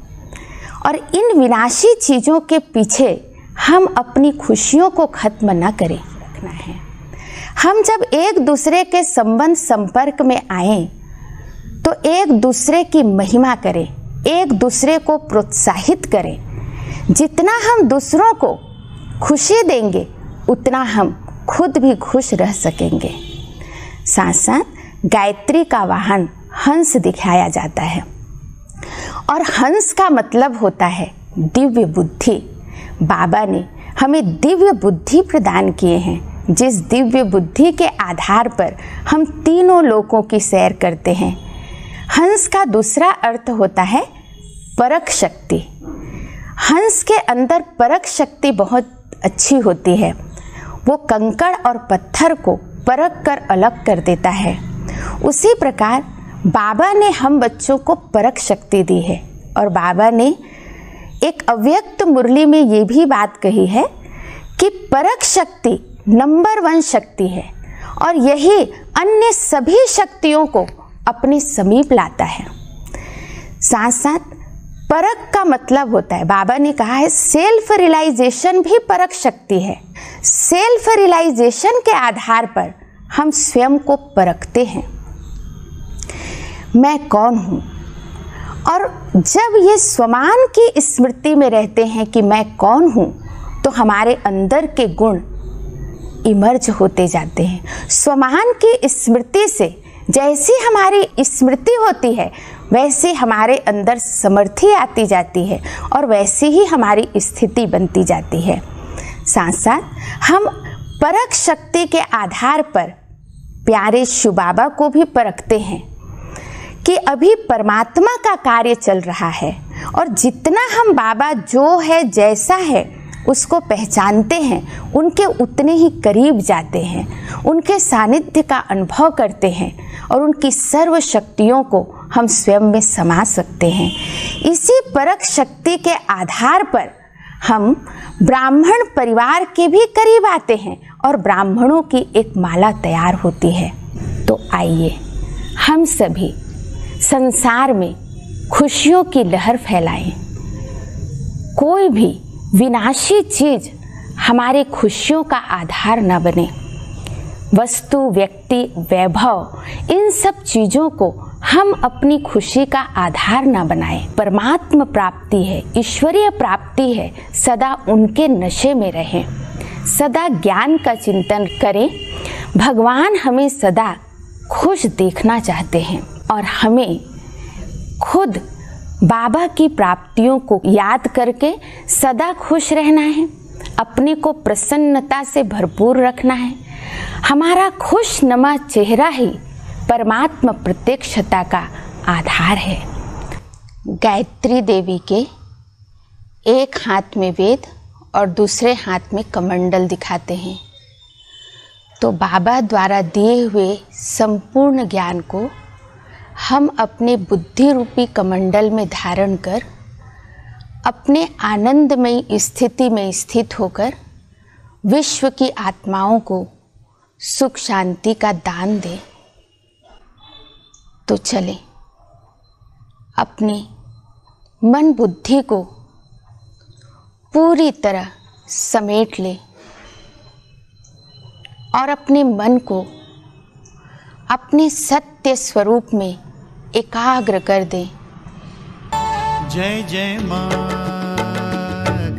और इन विनाशी चीज़ों के पीछे हम अपनी खुशियों को खत्म न करें, रखना है। हम जब एक दूसरे के संबंध संपर्क में आए तो एक दूसरे की महिमा करें, एक दूसरे को प्रोत्साहित करें। जितना हम दूसरों को खुशी देंगे उतना हम खुद भी खुश रह सकेंगे। साथ साथ गायत्री का वाहन हंस दिखाया जाता है और हंस का मतलब होता है दिव्य बुद्धि। बाबा ने हमें दिव्य बुद्धि प्रदान किए हैं, जिस दिव्य बुद्धि के आधार पर हम तीनों लोकों की सैर करते हैं। हंस का दूसरा अर्थ होता है परख शक्ति। हंस के अंदर परख शक्ति बहुत अच्छी होती है। वो कंकड़ और पत्थर को परख कर अलग कर देता है। उसी प्रकार बाबा ने हम बच्चों को परख शक्ति दी है और बाबा ने एक अव्यक्त मुरली में ये भी बात कही है कि परख शक्ति नंबर 1 शक्ति है और यही अन्य सभी शक्तियों को अपने समीप लाता है। साथ साथ परख का मतलब होता है, बाबा ने कहा है सेल्फ रियलाइजेशन भी परख शक्ति है। सेल्फ रियलाइजेशन के आधार पर हम स्वयं को परखते हैं, मैं कौन हूँ। और जब ये स्वमान की स्मृति में रहते हैं कि मैं कौन हूँ तो हमारे अंदर के गुण इमर्ज होते जाते हैं। स्वमान की स्मृति से जैसी हमारी स्मृति होती है वैसे हमारे अंदर समर्थी आती जाती है और वैसी ही हमारी स्थिति बनती जाती है। साथ साथ हम परख शक्ति के आधार पर प्यारे शिव बाबा को भी परखते हैं कि अभी परमात्मा का कार्य चल रहा है और जितना हम बाबा जो है जैसा है उसको पहचानते हैं, उनके उतने ही करीब जाते हैं, उनके सानिध्य का अनुभव करते हैं और उनकी सर्व शक्तियों को हम स्वयं में समा सकते हैं। इसी परख शक्ति के आधार पर हम ब्राह्मण परिवार के भी करीब आते हैं और ब्राह्मणों की एक माला तैयार होती है। तो आइए हम सभी संसार में खुशियों की लहर फैलाएं। कोई भी विनाशी चीज हमारे खुशियों का आधार न बने। वस्तु, व्यक्ति, वैभव, इन सब चीजों को हम अपनी खुशी का आधार न बनाएं। परमात्मा प्राप्ति है, ईश्वरीय प्राप्ति है, सदा उनके नशे में रहें, सदा ज्ञान का चिंतन करें। भगवान हमें सदा खुश देखना चाहते हैं और हमें खुद बाबा की प्राप्तियों को याद करके सदा खुश रहना है, अपने को प्रसन्नता से भरपूर रखना है। हमारा खुशनुमा चेहरा ही परमात्मा प्रत्यक्षता का आधार है। गायत्री देवी के एक हाथ में वेद और दूसरे हाथ में कमंडल दिखाते हैं। तो बाबा द्वारा दिए हुए संपूर्ण ज्ञान को हम अपने बुद्धि रूपी कमंडल में धारण कर अपने आनंदमयी स्थिति में स्थित होकर विश्व की आत्माओं को सुख शांति का दान दें। तो चलें, अपनी मन बुद्धि को पूरी तरह समेट लें और अपने मन को अपने सत्य स्वरूप में एकाग्र कर दें। जय जय माँ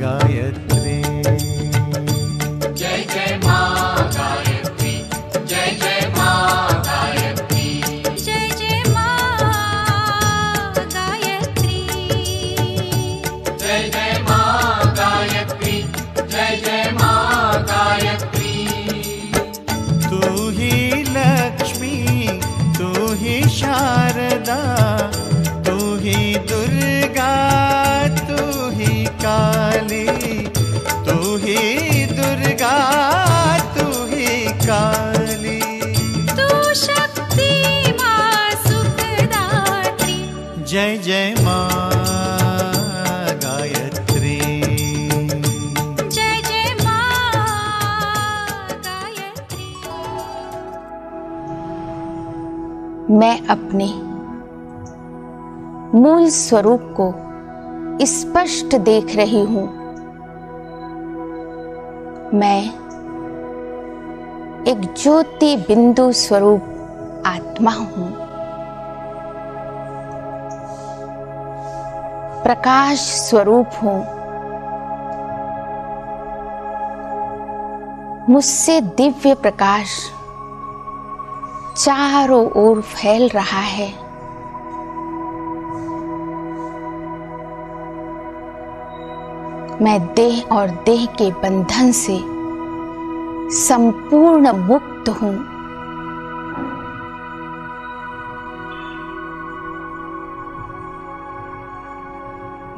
गायत्री, जय जय माँ गायत्री, जय जय माँ गायत्री, जय जय माँ गायत्री, जय जय माँ गायत्री, जय जय माँ गायत्री। तू ही लक्ष्मी, तू ही शारदा, तू ही दुर्गा, तू ही काली, तू ही दुर्गा, तू ही काली, तू शक्ति माँ सुखदात्री। जय जय माँ गायत्री, जय जय माँ गायत्री। मैं अपने मूल स्वरूप को स्पष्ट देख रही हूँ। मैं एक ज्योति बिंदु स्वरूप आत्मा हूँ। प्रकाश स्वरूप हूँ। मुझसे दिव्य प्रकाश चारों ओर फैल रहा है। मैं देह और देह के बंधन से संपूर्ण मुक्त हूँ।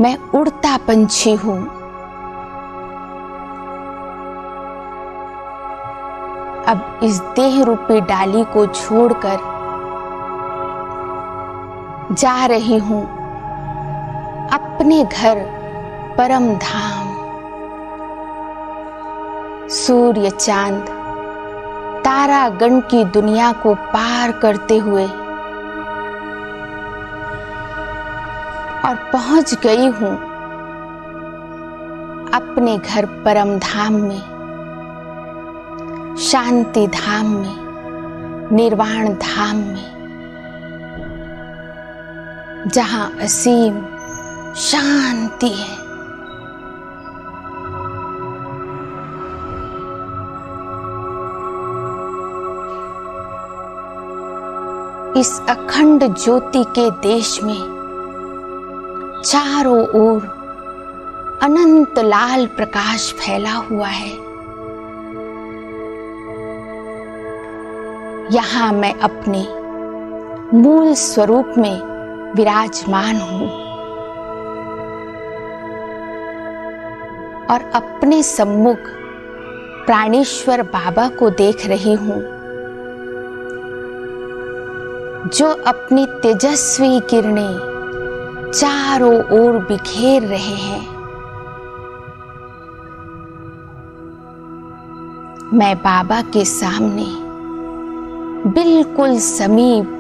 मैं उड़ता पंछी हूँ। अब इस देह रूपी डाली को छोड़कर जा रही हूँ अपने घर परम धाम। सूर्य, चांद, तारागण की दुनिया को पार करते हुए और पहुंच गई हूं अपने घर परम धाम में, शांति धाम में, निर्वाण धाम में, जहां असीम शांति है। इस अखंड ज्योति के देश में चारों ओर अनंत लाल प्रकाश फैला हुआ है। यहां मैं अपने मूल स्वरूप में विराजमान हूं और अपने सम्मुख प्राणेश्वर बाबा को देख रही हूं। जो अपनी तेजस्वी किरणें चारों ओर बिखेर रहे हैं। मैं बाबा के सामने बिल्कुल समीप,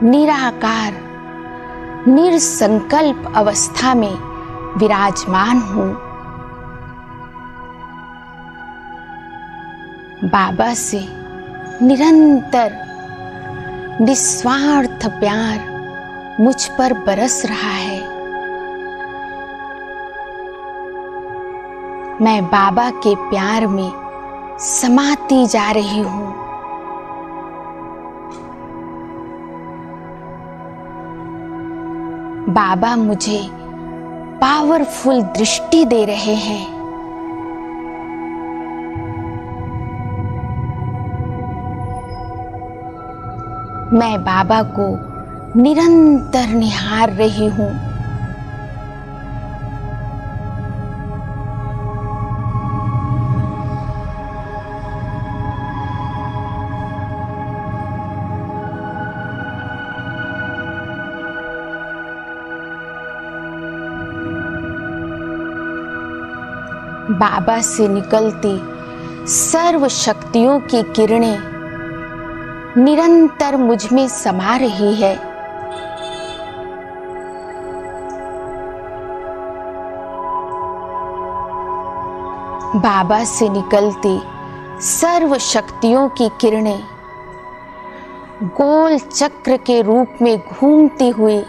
निराकार, निरसंकल्प अवस्था में विराजमान हूँ। बाबा से निरंतर निस्वार्थ प्यार मुझ पर बरस रहा है। मैं बाबा के प्यार में समाती जा रही हूँ। बाबा मुझे पावरफुल दृष्टि दे रहे हैं। मैं बाबा को निरंतर निहार रही हूँ। बाबा से निकलती सर्व शक्तियों की किरणें निरंतर मुझ में समा रही है। बाबा से निकलती सर्व शक्तियों की किरणें गोल चक्र के रूप में घूमती हुई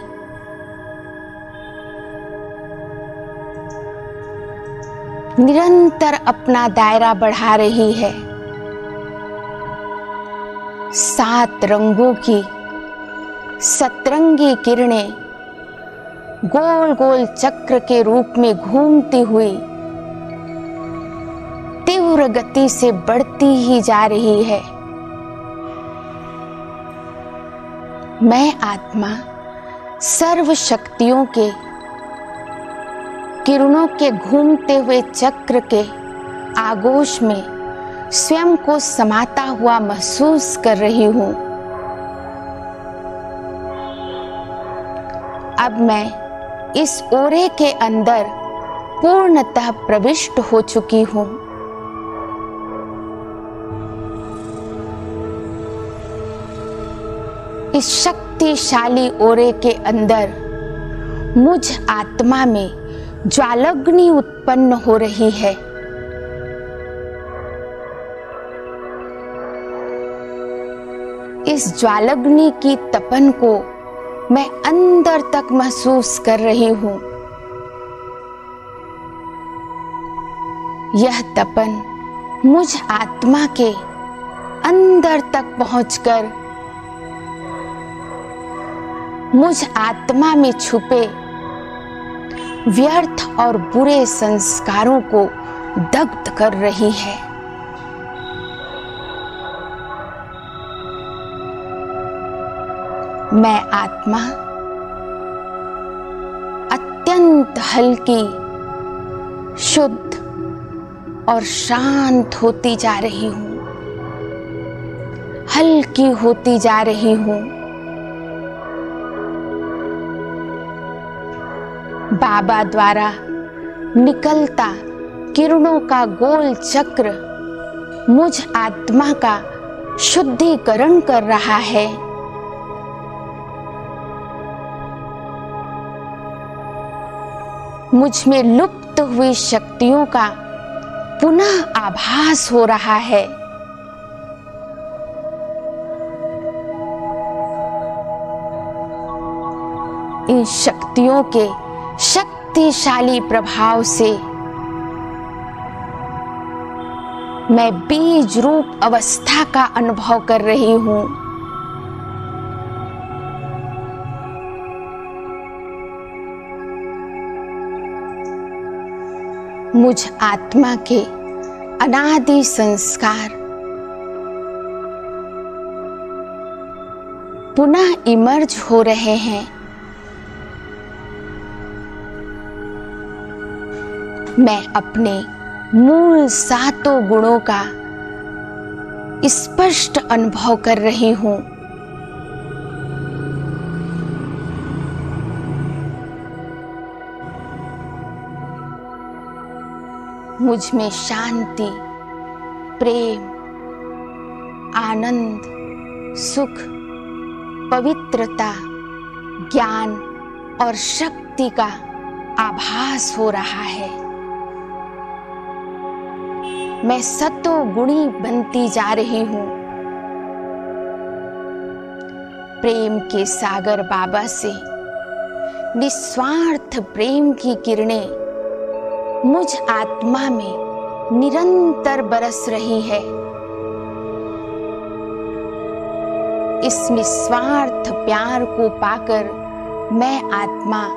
निरंतर अपना दायरा बढ़ा रही है। 7 रंगों की सतरंगी किरणें गोल गोल चक्र के रूप में घूमती हुई तीव्र गति से बढ़ती ही जा रही है। मैं आत्मा सर्व शक्तियों के किरणों के घूमते हुए चक्र के आगोश में स्वयं को समाता हुआ महसूस कर रही हूं। अब मैं इस ओरे के अंदर पूर्णतः प्रविष्ट हो चुकी हूं। इस शक्तिशाली ओरे के अंदर मुझ आत्मा में ज्वालाग्नि उत्पन्न हो रही है। इस ज्वालाग्नि की तपन को मैं अंदर तक महसूस कर रही हूं। यह तपन मुझ आत्मा के अंदर तक पहुंचकर मुझ आत्मा में छुपे व्यर्थ और बुरे संस्कारों को दग्ध कर रही है। मैं आत्मा अत्यंत हल्की, शुद्ध और शांत होती जा रही हूं। हल्की होती जा रही हूं। बाबा द्वारा निकलता किरणों का गोल चक्र मुझ आत्मा का शुद्धिकरण कर रहा है। मुझ में लुप्त हुई शक्तियों का पुनः आभास हो रहा है। इन शक्तियों के शक्तिशाली प्रभाव से मैं बीज रूप अवस्था का अनुभव कर रही हूं। मुझ आत्मा के अनादि संस्कार पुनः इमर्ज हो रहे हैं। मैं अपने मूल 7 गुणों का स्पष्ट अनुभव कर रही हूं। मुझ में शांति, प्रेम, आनंद, सुख, पवित्रता, ज्ञान और शक्ति का आभास हो रहा है। मैं सतो गुणी बनती जा रही हूं। प्रेम के सागर बाबा से निस्वार्थ प्रेम की किरणें मुझ आत्मा में निरंतर बरस रही है। इस निस्वार्थ प्यार को पाकर मैं आत्मा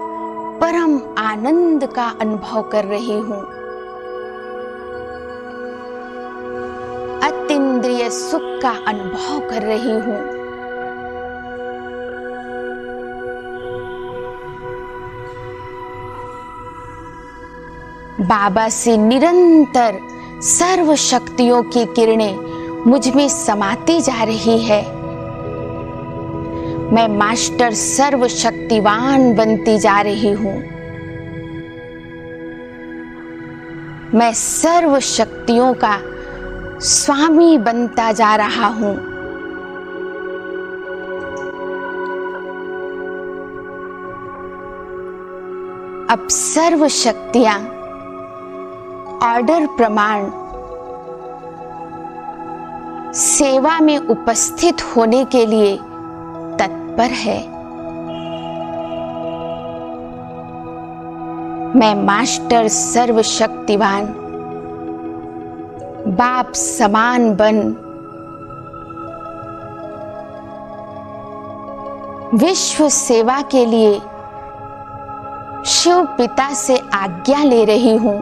परम आनंद का अनुभव कर रही हूं। अतीन्द्रिय सुख का अनुभव कर रही हूं। बाबा से निरंतर सर्व शक्तियों की किरणें मुझ में समाती जा रही है। मैं मास्टर सर्वशक्तिवान बनती जा रही हूं। मैं सर्व शक्तियों का स्वामी बनता जा रहा हूं। अब सर्व शक्तियां ऑर्डर प्रमाण सेवा में उपस्थित होने के लिए तत्पर है। मैं मास्टर सर्वशक्तिवान बाप समान बन विश्व सेवा के लिए शिव पिता से आज्ञा ले रही हूं।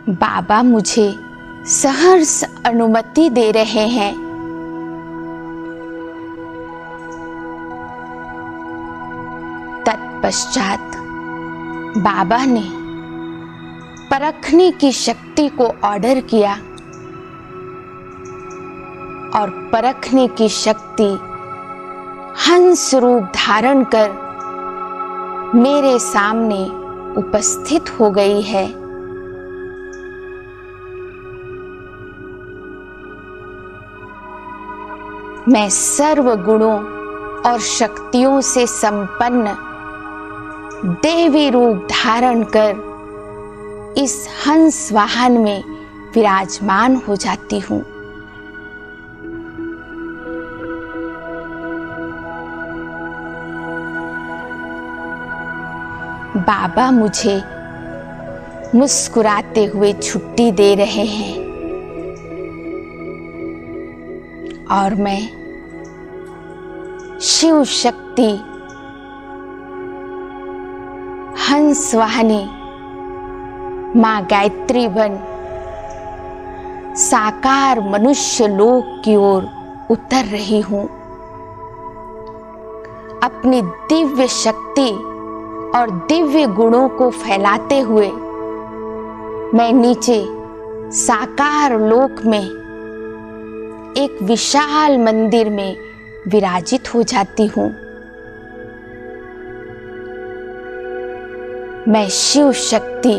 बाबा मुझे सहर्ष अनुमति दे रहे हैं। तत्पश्चात बाबा ने परखने की शक्ति को ऑर्डर किया और परखने की शक्ति हंस रूप धारण कर मेरे सामने उपस्थित हो गई है। मैं सर्व गुणों और शक्तियों से संपन्न देवी रूप धारण कर इस हंस वाहन में विराजमान हो जाती हूं। बाबा मुझे मुस्कुराते हुए छुट्टी दे रहे हैं और मैं शिव शक्ति हंस वाहनी मां गायत्री बन साकार मनुष्य लोक की ओर उतर रही हूं। अपनी दिव्य शक्ति और दिव्य गुणों को फैलाते हुए मैं नीचे साकार लोक में एक विशाल मंदिर में विराजित हो जाती हूं। मैं शिव शक्ति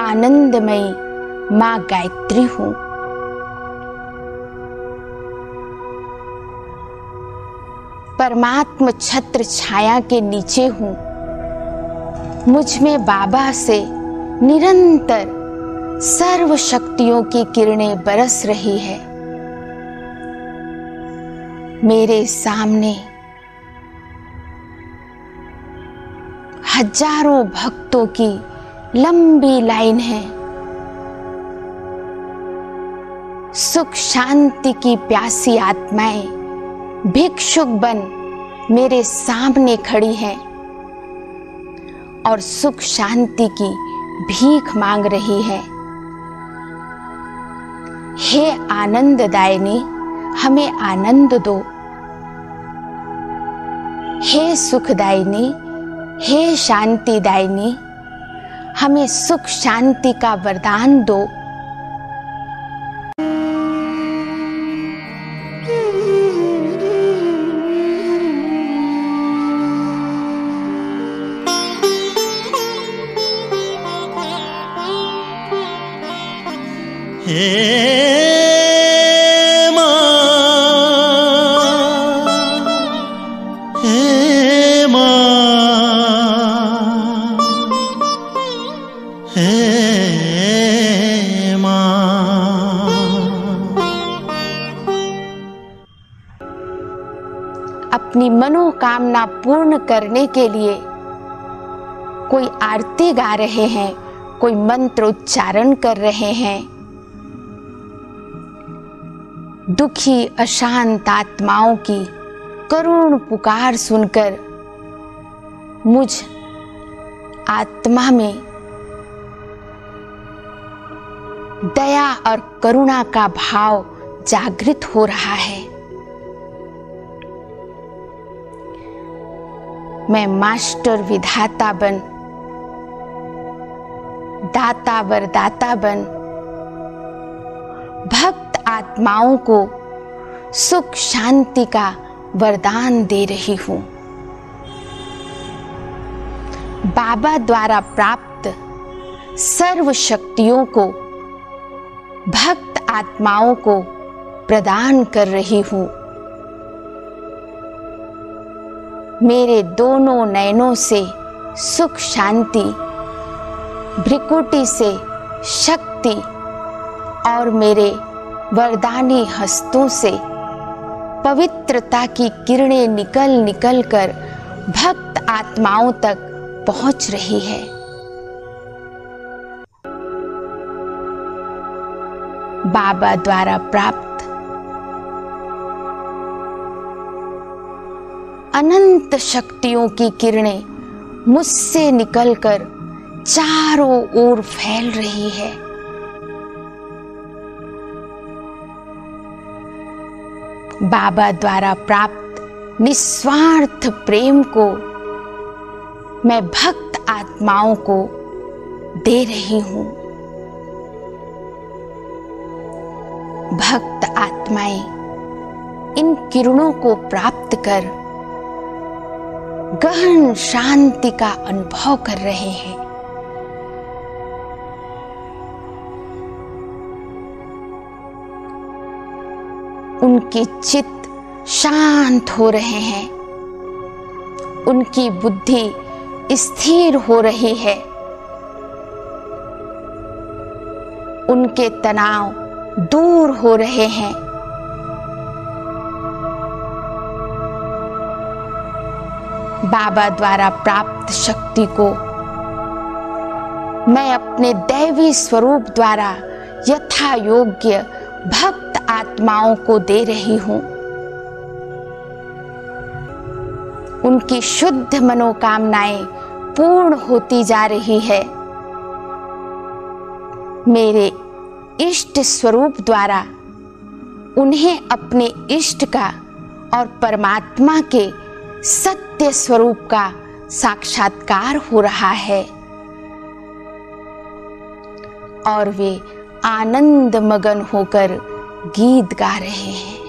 आनंदमयी मां गायत्री हूं। परमात्म छत्र छाया के नीचे हूं। मुझ में बाबा से निरंतर सर्व शक्तियों की किरणें बरस रही है। मेरे सामने हजारों भक्तों की लंबी लाइन है। सुख शांति की प्यासी आत्माएं भिक्षुक बन मेरे सामने खड़ी हैं और सुख शांति की भीख मांग रही है। हे आनंददायिनी, हमें आनंद दो। हे सुखदायिनी, हे शांतिदायिनी, हमें सुख शांति का वरदान दो। हे माँ, हे माँ, हे माँ। अपनी मनोकामना पूर्ण करने के लिए कोई आरती गा रहे हैं, कोई मंत्र उच्चारण कर रहे हैं। दुखी अशांत आत्माओं की करुण पुकार सुनकर मुझ आत्मा में दया और करुणा का भाव जागृत हो रहा है। मैं मास्टर विधाता बन, दाता वरदाता बन, भक्त आत्माओं को सुख शांति का वरदान दे रही हूं। बाबा द्वारा प्राप्त सर्व शक्तियों को भक्त आत्माओं को प्रदान कर रही हूं। मेरे दोनों नयनों से सुख शांति, भ्रिकुटी से शक्ति और मेरे वरदानी हस्तों से पवित्रता की किरणें निकल निकल कर भक्त आत्माओं तक पहुंच रही है। बाबा द्वारा प्राप्त अनंत शक्तियों की किरणें मुझसे निकलकर चारों ओर फैल रही है। बाबा द्वारा प्राप्त निस्वार्थ प्रेम को मैं भक्त आत्माओं को दे रही हूं। भक्त आत्माएं इन किरणों को प्राप्त कर गहन शांति का अनुभव कर रहे हैं। उनके चित्त शांत हो रहे हैं, उनकी बुद्धि स्थिर हो रही है, उनके तनाव दूर हो रहे हैं। बाबा द्वारा प्राप्त शक्ति को मैं अपने दैवी स्वरूप द्वारा यथा योग्य भक्त आत्माओं को दे रही हूं। उनकी शुद्ध मनोकामनाएं पूर्ण होती जा रही है। मेरे इष्ट स्वरूप द्वारा उन्हें अपने इष्ट का और परमात्मा के सत्य स्वरूप का साक्षात्कार हो रहा है और वे आनंद मगन होकर गीत गा रहे हैं।